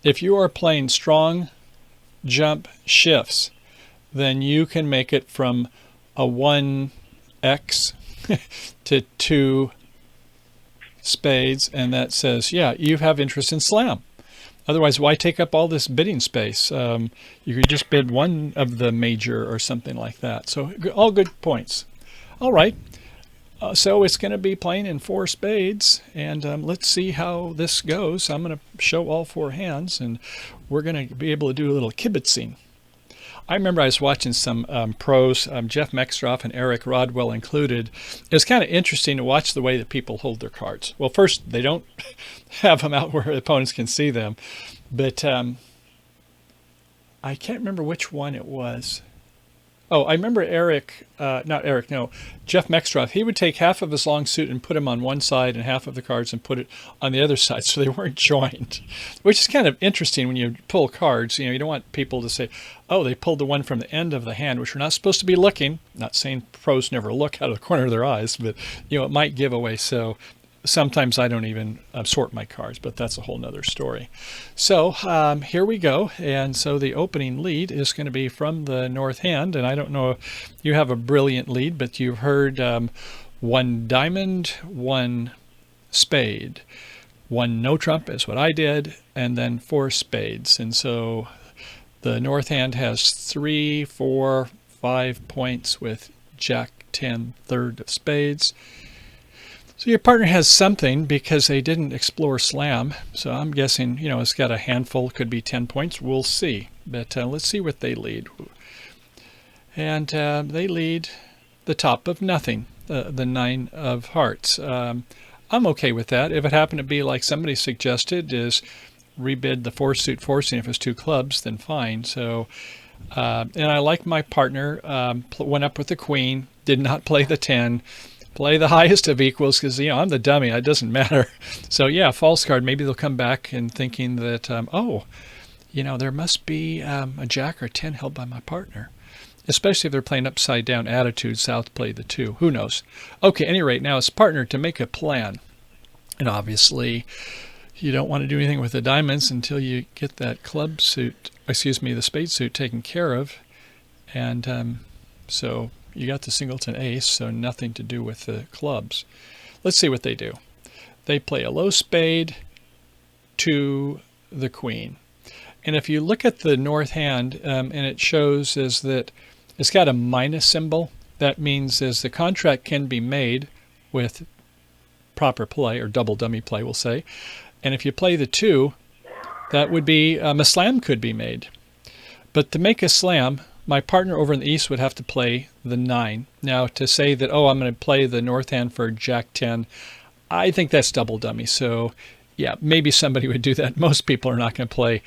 if you are playing strong jump shifts, then you can make it from a 1x to 2 spades, and that says, yeah, you have interest in slam. Otherwise, why take up all this bidding space? You could just bid one of the major or something like that. So all good points. All right. So it's going to be playing in 4 spades, and let's see how this goes. I'm going to show all 4 hands, and we're going to be able to do a little kibitzing. I remember I was watching some pros, Jeff Mextroff and Eric Rodwell included. It's kind of interesting to watch the way that people hold their cards. Well, first, they don't have them out where opponents can see them. But I can't remember which one it was. Oh, I remember Jeff Mextroff. He would take half of his long suit and put them on one side and half of the cards and put it on the other side so they weren't joined, which is kind of interesting when you pull cards. You don't want people to say, oh, they pulled the one from the end of the hand, which we're not supposed to be looking. Not saying pros never look out of the corner of their eyes, but, it might give away. So sometimes I don't even sort my cards, but that's a whole nother story. So here we go. And so the opening lead is going to be from the north hand. And I don't know if you have a brilliant lead, but you've heard 1 diamond, 1 spade, 1 no trump is what I did, and then 4 spades. And so the north hand has 3, 4, 5 points with Jack 10, third of spades. So your partner has something because they didn't explore slam. So I'm guessing, it's got a handful, could be 10 points. We'll see. But let's see what they lead. And they lead the top of nothing, the 9 of hearts. I'm okay with that. If it happened to be like somebody suggested, is rebid the 4 suit forcing. If it's 2 clubs, then fine. So, and I like my partner, went up with the queen, did not play the 10. Play the highest of equals because, I'm the dummy. It doesn't matter. So, yeah, false card. Maybe they'll come back and thinking that, there must be a jack or 10 held by my partner, especially if they're playing upside down attitude. South played the 2. Who knows? Okay, at any rate, now it's partner to make a plan. And obviously, you don't want to do anything with the diamonds until you get that the spade suit taken care of. And so you got the singleton ace, so nothing to do with the clubs. Let's see what they do. They play a low spade to the queen. And if you look at the north hand, and it shows is that it's got a minus symbol. That means is the contract can be made with proper play, or double dummy play, we'll say. And if you play the 2, that would be a slam could be made. But to make a slam, my partner over in the east would have to play the 9. Now, to say that, I'm going to play the north hand for Jack 10, I think that's double dummy. So, yeah, maybe somebody would do that. Most people are not going to play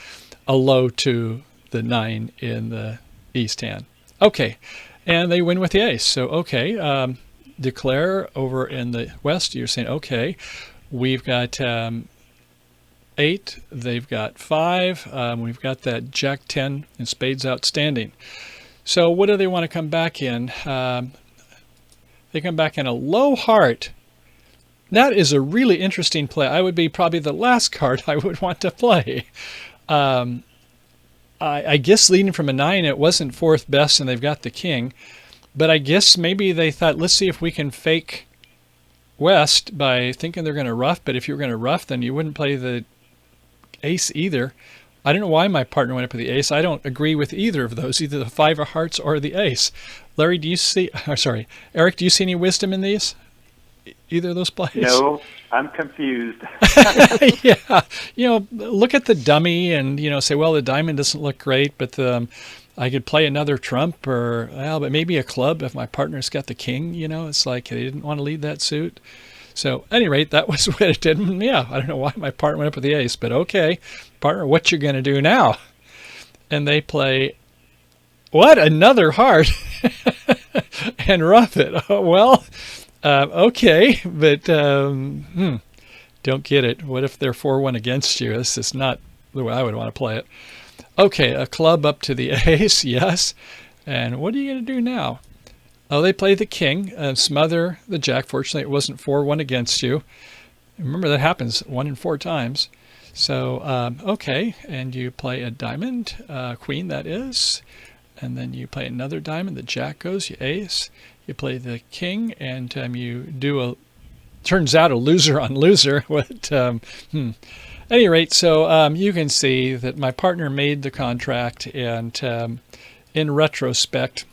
a low to the 9 in the east hand. Okay, and they win with the ace. So, okay, declare over in the west, you're saying, okay, we've got 8, they've got 5, we've got that Jack 10 and spades outstanding. So what do they want to come back in? They come back in a low heart. That is a really interesting play. I would be probably the last card I would want to play. I guess leading from a 9, it wasn't 4th best, and they've got the king. But I guess maybe they thought, let's see if we can fake west by thinking they're going to ruff. But if you were going to ruff, then you wouldn't play the ace either. I don't know why my partner went up with the ace. I don't agree with either of those, either the 5 of hearts or the ace. Larry, Eric, do you see any wisdom in these? Either of those plays? No, I'm confused. Yeah, look at the dummy and, say, well, the diamond doesn't look great, but I could play another trump but maybe a club if my partner's got the king, it's like they didn't want to lead that suit. So, at any rate, that was what it did. Yeah, I don't know why my partner went up with the ace, but okay, partner, what you going to do now? And they play, what, another heart? And rough it. Oh, well, okay, but don't get it. What if they're 4-1 against you? This is not the way I would want to play it. Okay, a club up to the ace, yes. And what are you going to do now? Oh, they play the king, smother the jack. Fortunately, it wasn't 4-1 against you. Remember, that happens 1 in 4 times. So, okay, and you play a diamond, queen that is, and then you play another diamond, the jack goes, you ace. You play the king, and you do a turns out a loser on loser. But At any rate, so you can see that my partner made the contract, and in retrospect,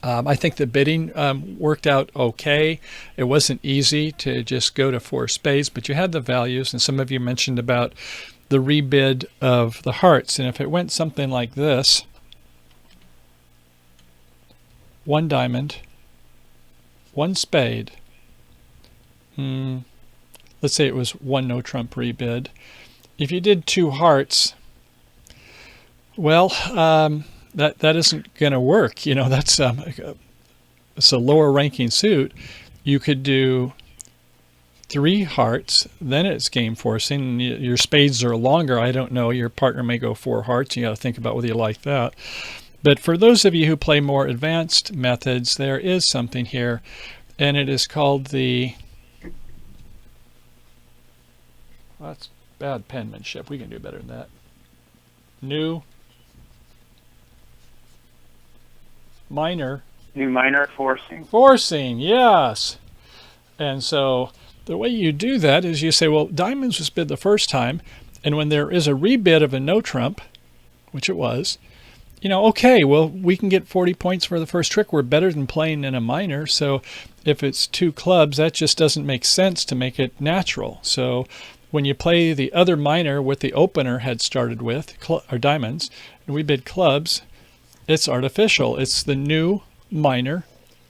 I think the bidding worked out okay. It wasn't easy to just go to 4 spades, but you had the values, and some of you mentioned about the rebid of the hearts. And if it went something like this, 1 diamond, 1 spade, let's say it was 1 no trump rebid. If you did 2 hearts, well, that isn't going to work. You know, that's it's a lower ranking suit. You could do 3 hearts, then it's game forcing. Your spades are longer. I don't know. Your partner may go 4 hearts. You got to think about whether you like that. But for those of you who play more advanced methods, there is something here, and it is called the. Well, that's bad penmanship. We can do better than that. New minor forcing. Forcing, yes. And so the way you do that is you say, well, diamonds was bid the first time, and when there is a rebid of a no trump, which it was, you know, okay, well, we can get 40 points for the first trick. We're better than playing in a minor. So if it's 2 clubs, that just doesn't make sense to make it natural. So when you play the other minor, what the opener had started with, or diamonds, and we bid clubs, it's artificial. It's the new minor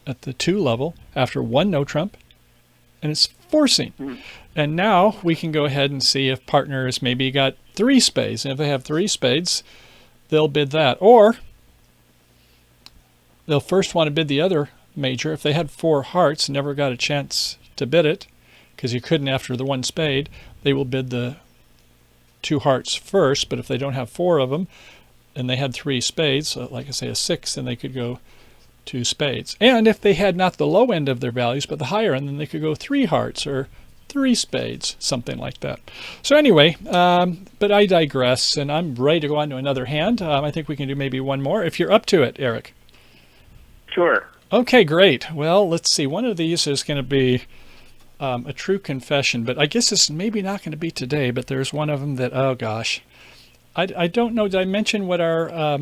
at the 2 level after 1 no trump, and it's forcing. And now we can go ahead and see if partners maybe got 3 spades. And if they have 3 spades, they'll bid that. Or they'll first want to bid the other major. If they had 4 hearts and never got a chance to bid it, because you couldn't after the 1 spade, they will bid the 2 hearts first. But if they don't have 4 of them and they had 3 spades, so like I say a 6, then they could go 2 spades. And if they had not the low end of their values but the higher end, then they could go 3 hearts or 3 spades, something like that. So anyway, but I digress, and I'm ready to go on to another hand. I think we can do maybe one more if you're up to it, Eric. Sure. Okay, great. Well, let's see. One of these is going to be a true confession, but I guess it's maybe not going to be today, but there's one of them that, oh gosh. I don't know, did I mention what our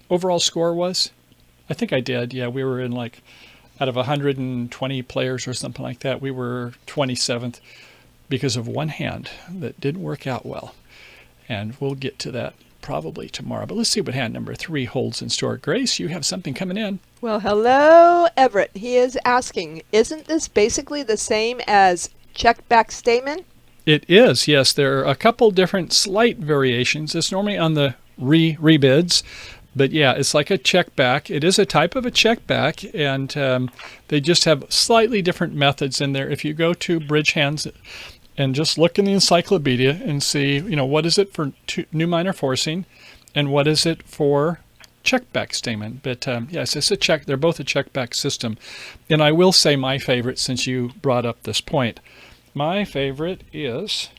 overall score was? I think I did. Yeah, we were in like, out of 120 players or something like that, we were 27th because of one hand that didn't work out well. And we'll get to that probably tomorrow. But let's see what hand number 3 holds in store. Grace, you have something coming in. Well, hello, Everett. He is asking, isn't this basically the same as check back statement? It is, yes. There are a couple different slight variations. It's normally on the rebids. But yeah, it's like a check back. It is a type of a check back, and they just have slightly different methods in there. If you go to BridgeHands and just look in the encyclopedia and see, you know, what is it for new minor forcing and what is it for check back statement. But yes, it's a check. They're both a check back system. And I will say my favorite, since you brought up this point. My favorite is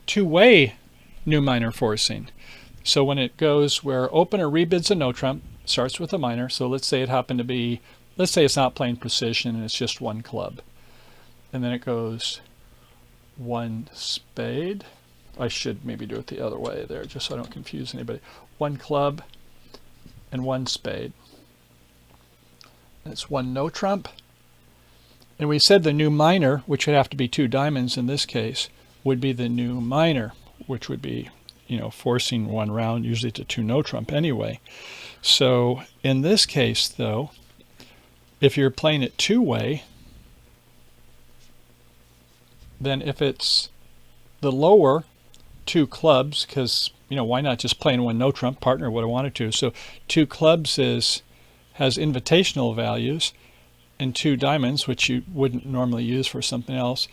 two-way new minor forcing. So when it goes where opener rebids a no trump, starts with a minor. So let's say it happened to be, let's say it's not playing precision and it's just 1 club. And then it goes 1 spade. I should maybe do it the other way there just so I don't confuse anybody. 1 club and 1 spade. That's 1 no trump. And we said the new minor, which would have to be 2 diamonds in this case, would be the new minor, which would be, you know, forcing 1 round, usually to 2 no trump anyway. So in this case, though, if you're playing it 2-way, then if it's the lower 2 clubs, because, you know, why not just playing 1 no trump? Partner would have wanted to. So 2 clubs has invitational values, and 2 diamonds, which you wouldn't normally use for something else,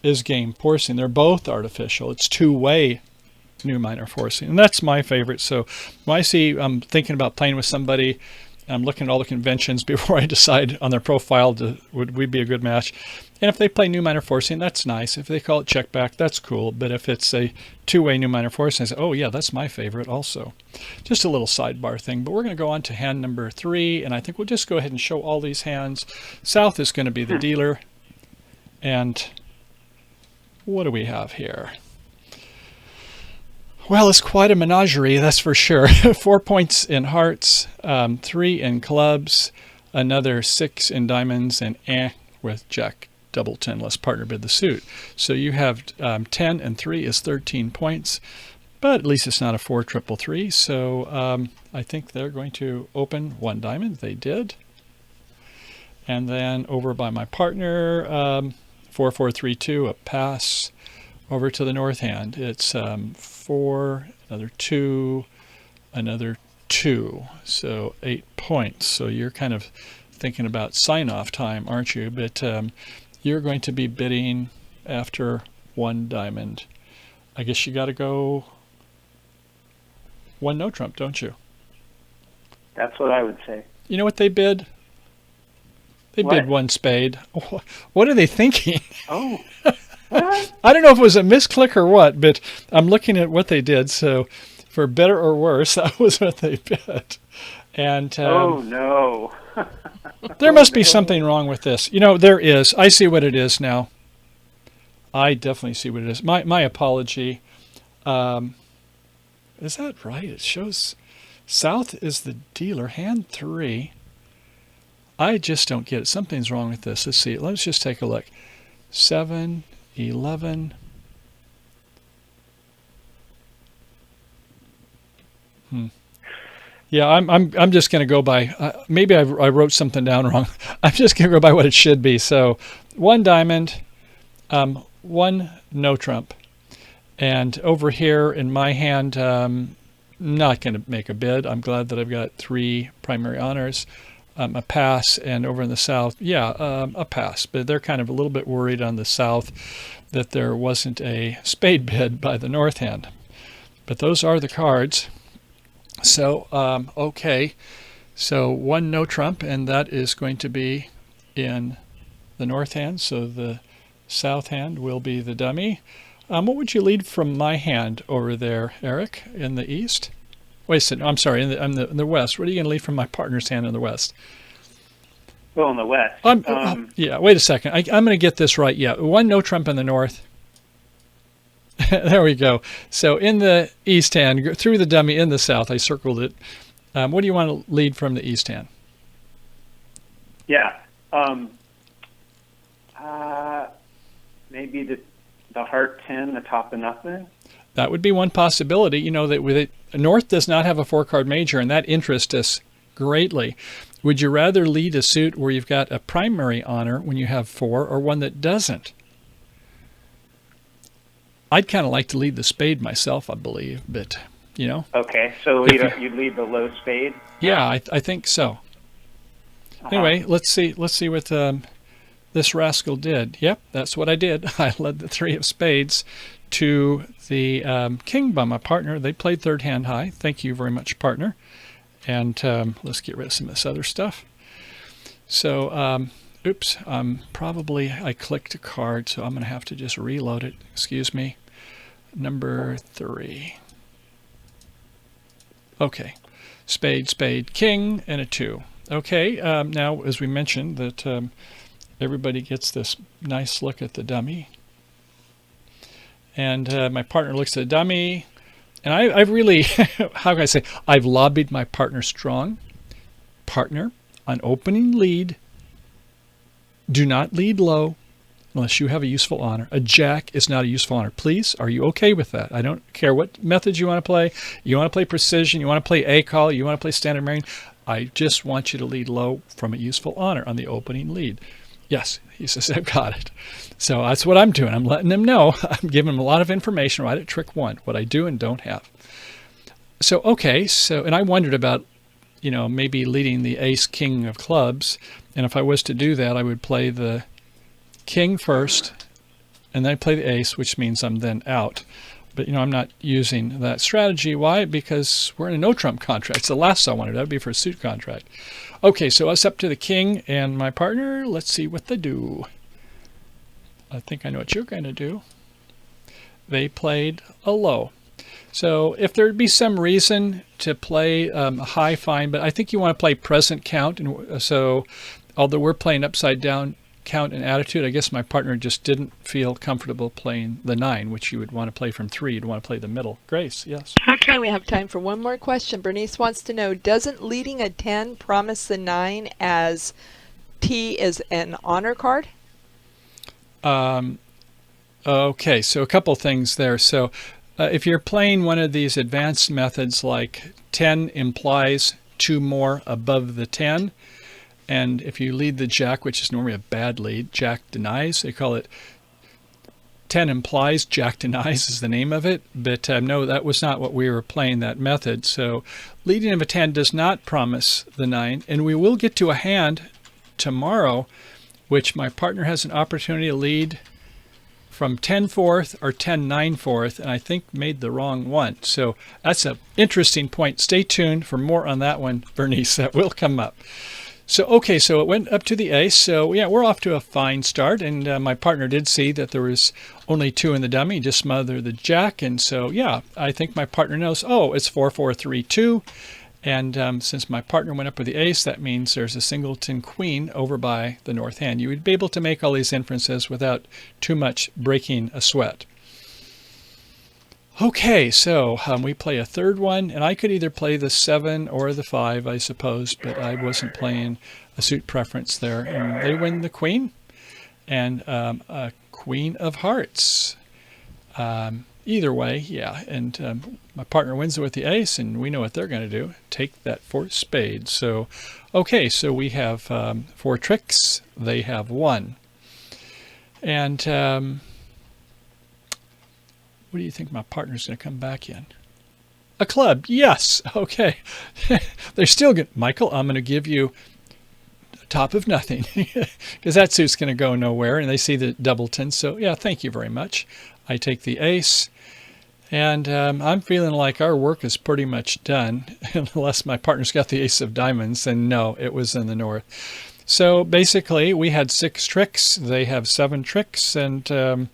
is game forcing. They're both artificial. It's 2-way new minor forcing, and that's my favorite. So when I see I'm thinking about playing with somebody I'm looking at all the conventions before I decide on their profile would we be a good match. And if they play new minor forcing, that's nice. If they call it check back, that's cool. But if it's a two-way new minor forcing, I say, oh yeah, that's my favorite also. Just a little sidebar thing. But we're going to go on to hand number 3, and I think we'll just go ahead and show all these hands. South is going to be the dealer. And what do we have here? Well, it's quite a menagerie, that's for sure. 4 points in hearts, 3 in clubs, another 6 in diamonds, and with Jack double 10 less partner bid the suit. So you have 10 and 3 is 13 points, but at least it's not a 4 triple 3. So I think they're going to open 1 diamond. They did. And then over by my partner, 4 4 3 2, a pass. Over to the north hand, it's 4, another 2, another 2, so 8 points. So you're kind of thinking about sign-off time, aren't you? But you're going to be bidding after 1 diamond. I guess you got to go 1 no trump, don't you? That's what I would say. You know what they bid? They What? bid 1 spade. What are they thinking? Oh. What? I don't know if it was a misclick or what, but I'm looking at what they did. So for better or worse, that was what they bid. And Oh no. there must be something wrong with this. You know, there is. I see what it is now. I definitely see what it is. My apology. Is that right? It shows South is the dealer, hand 3. I just don't get it. Something's wrong with this. Let's see. Let's just take a look. 7, 11. Yeah, I'm just going to go by. Maybe I wrote something down wrong. I'm just going to go by what it should be. So 1 diamond, 1 no trump, and over here in my hand, not going to make a bid. I'm glad that I've got 3 primary honors. A pass, and over in the south, a pass. But they're kind of a little bit worried on the south that there wasn't a spade bid by the north hand. But those are the cards. So, okay. So 1 no trump, and that is going to be in the north hand. So the south hand will be the dummy. What would you lead from my hand over there, Eric, in the east? Wait a second. I'm sorry. In the west. What are you going to leave from my partner's hand in the west? Well, in the west. Yeah. Wait a second. I'm going to get this right. Yeah. 1 no trump in the north. There we go. So in the east hand, through the dummy in the south, I circled it. What do you want to lead from the east hand? Yeah. Maybe the heart 10, the top of nothing. That would be one possibility. You know that with it, North does not have a 4-card major, and that interests us greatly. Would you rather lead a suit where you've got a primary honor when you have 4, or one that doesn't? I'd kind of like to lead the spade myself, I believe, but you know. Okay, so you'd lead the low spade. Yeah, I think so. Anyway, let's see what this rascal did. Yep, that's what I did. I led the 3 of spades to the king by my partner. They played third hand high. Thank you very much, partner. And let's get rid of some of this other stuff. So, oops, I clicked a card, so I'm going to have to just reload it. Excuse me. Number 3. Okay. Spade, spade, king, and a 2. Okay, now, as we mentioned, that everybody gets this nice look at the dummy. And my partner looks at the dummy. And I've really, how can I say, I've lobbied my partner strong. Partner, on opening lead, do not lead low unless you have a useful honor. A jack is not a useful honor. Please, are you okay with that? I don't care what methods you want to play. You want to play precision, you want to play A-call, you want to play standard marine. I just want you to lead low from a useful honor on the opening lead. Yes, he says, I've got it. So that's what I'm doing. I'm letting them know. I'm giving them a lot of information right at trick 1, what I do and don't have. So, okay, and I wondered about, maybe leading the ace king of clubs. And if I was to do that, I would play the king first, and then I play the ace, which means I'm then out. But, I'm not using that strategy. Why? Because we're in a no-trump contract. It's the last I wanted. That would be for a suit contract. Okay, so it's up to the king and my partner. Let's see what they do. I think I know what you're going to do. They played a low. So if there'd be some reason to play a high, fine, but I think you want to play present count. And so although we're playing upside down count and attitude, I guess my partner just didn't feel comfortable playing the 9, which you would want to play from 3. You'd want to play the middle. Grace, yes. Okay, we have time for one more question. Bernice wants to know, doesn't leading a 10 promise the 9 as T is an honor card? Okay, so a couple things there. So if you're playing one of these advanced methods like 10 implies 2 more above the 10, and if you lead the jack, which is normally a bad lead, jack denies. They call it 10 implies, jack denies is the name of it. But no, that was not what we were playing, that method. So leading of a 10 does not promise the 9. And we will get to a hand tomorrow, which my partner has an opportunity to lead from 10 fourth or 10 9 fourth, and I think made the wrong one. So that's an interesting point. Stay tuned for more on that one, Bernice. That will come up. So, okay, so it went up to the ace. So, yeah, we're off to a fine start. And my partner did see that there was only 2 in the dummy, just smother the jack. And so, yeah, I think my partner knows, oh, it's 4 4 3 2. And since my partner went up with the ace, that means there's a singleton queen over by the north hand. You would be able to make all these inferences without too much breaking a sweat. Okay, so we play a third one, and I could either play the 7 or the 5, I suppose, but I wasn't playing a suit preference there. And they win the queen, and a queen of hearts. Either way, yeah, and my partner wins it with the ace, and we know what they're going to do, take that 4 spades. So, okay, so we have 4 tricks, they have 1. And what do you think my partner's going to come back in? A club, yes, okay. They're still good. Michael, I'm going to give you top of nothing because that suit's going to go nowhere, and they see the doubleton. So, yeah, thank you very much. I take the ace, and I'm feeling like our work is pretty much done, unless my partner's got the ace of diamonds, and no, it was in the north. So basically, we had 6 tricks. They have 7 tricks, and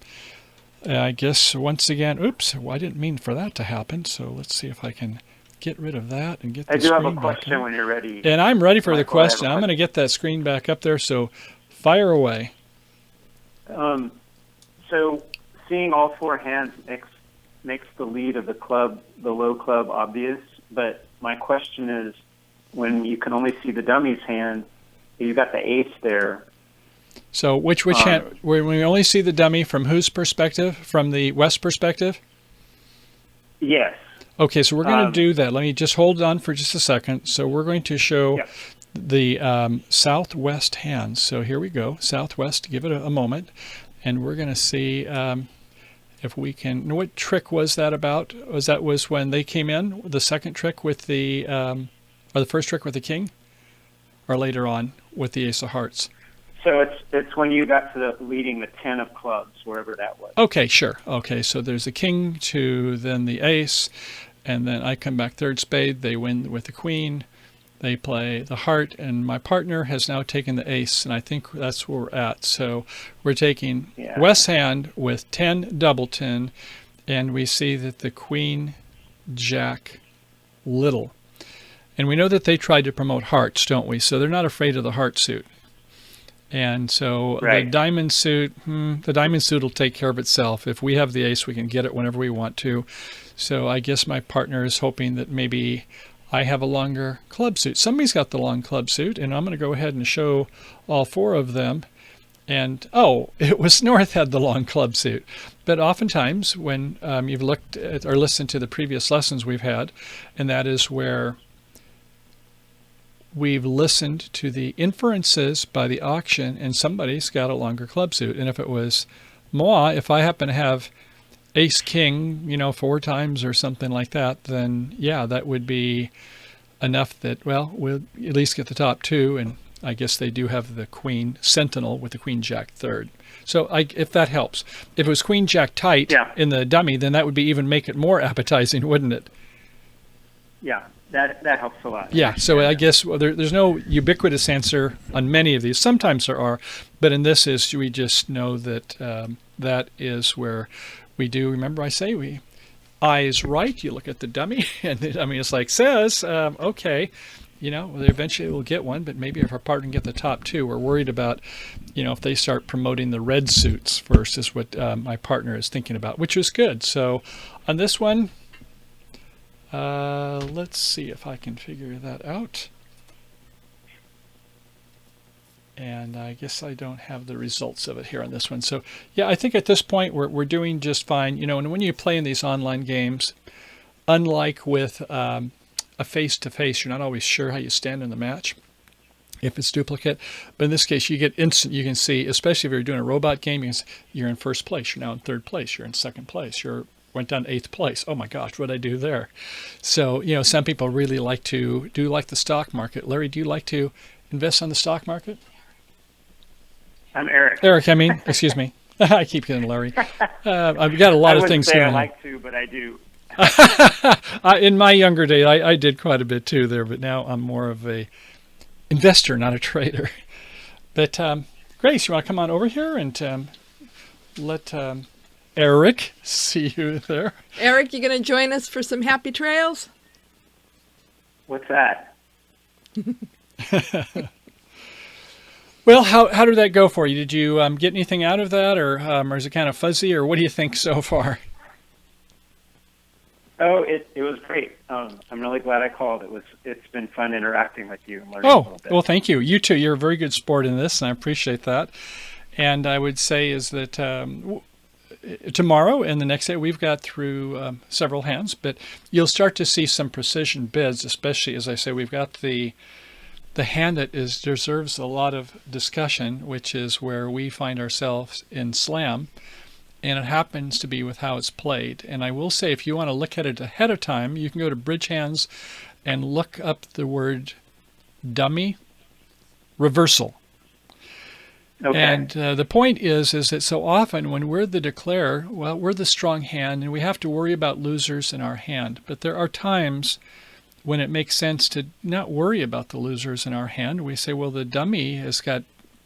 I guess once again, oops, well, I didn't mean for that to happen. So let's see if I can get rid of that and get the screen back up. I do have a question when you're ready. And I'm ready for the question. I'm going to get that screen back up there, so fire away. So seeing all 4 hands makes the lead of the low club obvious, but my question is, when you can only see the dummy's hand, you got the ace there. So which hand? When we only see the dummy, from whose perspective? From the west perspective? Yes. Okay, so we're going to do that. Let me just hold on for just a second. So we're going to show the southwest hand. So here we go, southwest. Give it a moment, and we're going to see if we can. What trick was that about? Was when they came in? The second trick with the, or the first trick with the king, or later on with the ace of hearts? So it's when you got to leading the 10 of clubs, wherever that was. Okay, sure. Okay, so there's the king to then the ace, and then I come back third spade. They win with the queen. They play the heart, and my partner has now taken the ace, and I think that's where we're at. So we're taking West hand with 10 doubleton, and we see that the queen, jack, little. And we know that they tried to promote hearts, don't we? So they're not afraid of the heart suit. And so the diamond suit will take care of itself. If we have the ace, we can get it whenever we want to. So I guess my partner is hoping that maybe I have a longer club suit. Somebody's got the long club suit, and I'm going to go ahead and show all 4 of them. And, oh, it was North had the long club suit. But oftentimes when you've looked at or listened to the previous lessons we've had, and that is where we've listened to the inferences by the auction, and somebody's got a longer club suit. And if it was moi, if I happen to have ace king, 4 times or something like that, then yeah, that would be enough that, well, we'll at least get the top 2. And I guess they do have the queen sentinel with the queen jack third. So if that helps. If it was queen jack tight Yeah. in the dummy, then that would be even make it more appetizing, wouldn't it? Yeah, that helps a lot. Yeah, so I guess there's no ubiquitous answer on many of these. Sometimes there are, but in this is we just know that that is where we do. Remember, I say we eyes right. You look at the dummy, and the dummy is like says, okay, well, eventually we'll get one, but maybe if our partner can get the top two, we're worried about, if they start promoting the red suits first is what my partner is thinking about, which is good. So on this one, let's see if I can figure that out. And I guess I don't have the results of it here on this one. So yeah, I think at this point we're doing just fine. And when you play in these online games, unlike with a face-to-face, you're not always sure how you stand in the match if it's duplicate. But in this case, you get instant. You can see, especially if you're doing a robot game, you're in first place. You're now in third place. You're in second place. Went down to 8th place. Oh my gosh, what did I do there? So, some people really like the stock market. Larry, do you like to invest on the stock market? I'm Eric. Eric, excuse me. I keep getting Larry. I've got a lot of things going on. I like to, but I do. In my younger days, I did quite a bit too there, but now I'm more of a investor, not a trader. But Grace, you want to come on over here and let Eric see you there? Eric, you going to join us for some happy trails? What's that? Well, how did that go for you? Did you get anything out of that, or is it kind of fuzzy, or what do you think so far? Oh, it was great. I'm really glad I called. It's been fun interacting with you and learning a little bit. Well, thank you. You too. You're a very good sport in this, and I appreciate that. And I would say is that tomorrow and the next day we've got through several hands, but you'll start to see some precision bids, especially as I say we've got the hand that deserves a lot of discussion, which is where we find ourselves in slam. And it happens to be with how it's played. And I will say, if you want to look at it ahead of time, you can go to BridgeHands and look up the word dummy reversal. Okay. And the point is that so often when we're the declarer, well, we're the strong hand, and we have to worry about losers in our hand. But there are times when it makes sense to not worry about the losers in our hand. We say, well, the dummy has got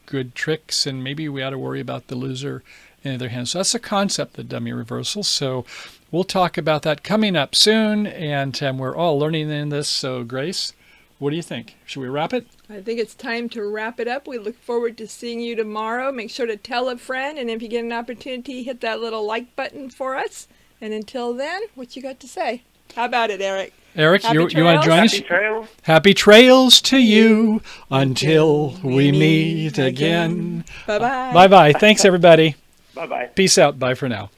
good tricks, and maybe we ought to worry about the loser in the other hand. So that's a concept, the dummy reversal. So we'll talk about that coming up soon, and we're all learning in this. So Grace, what do you think? Should we wrap it? I think it's time to wrap it up. We look forward to seeing you tomorrow. Make sure to tell a friend, and if you get an opportunity, hit that little like button for us. And until then, what you got to say? How about it, Eric? Eric, you want to join us? Happy trails. Happy trails to you until we meet again. Bye-bye. Bye-bye. Thanks, everybody. Bye-bye. Peace out. Bye for now.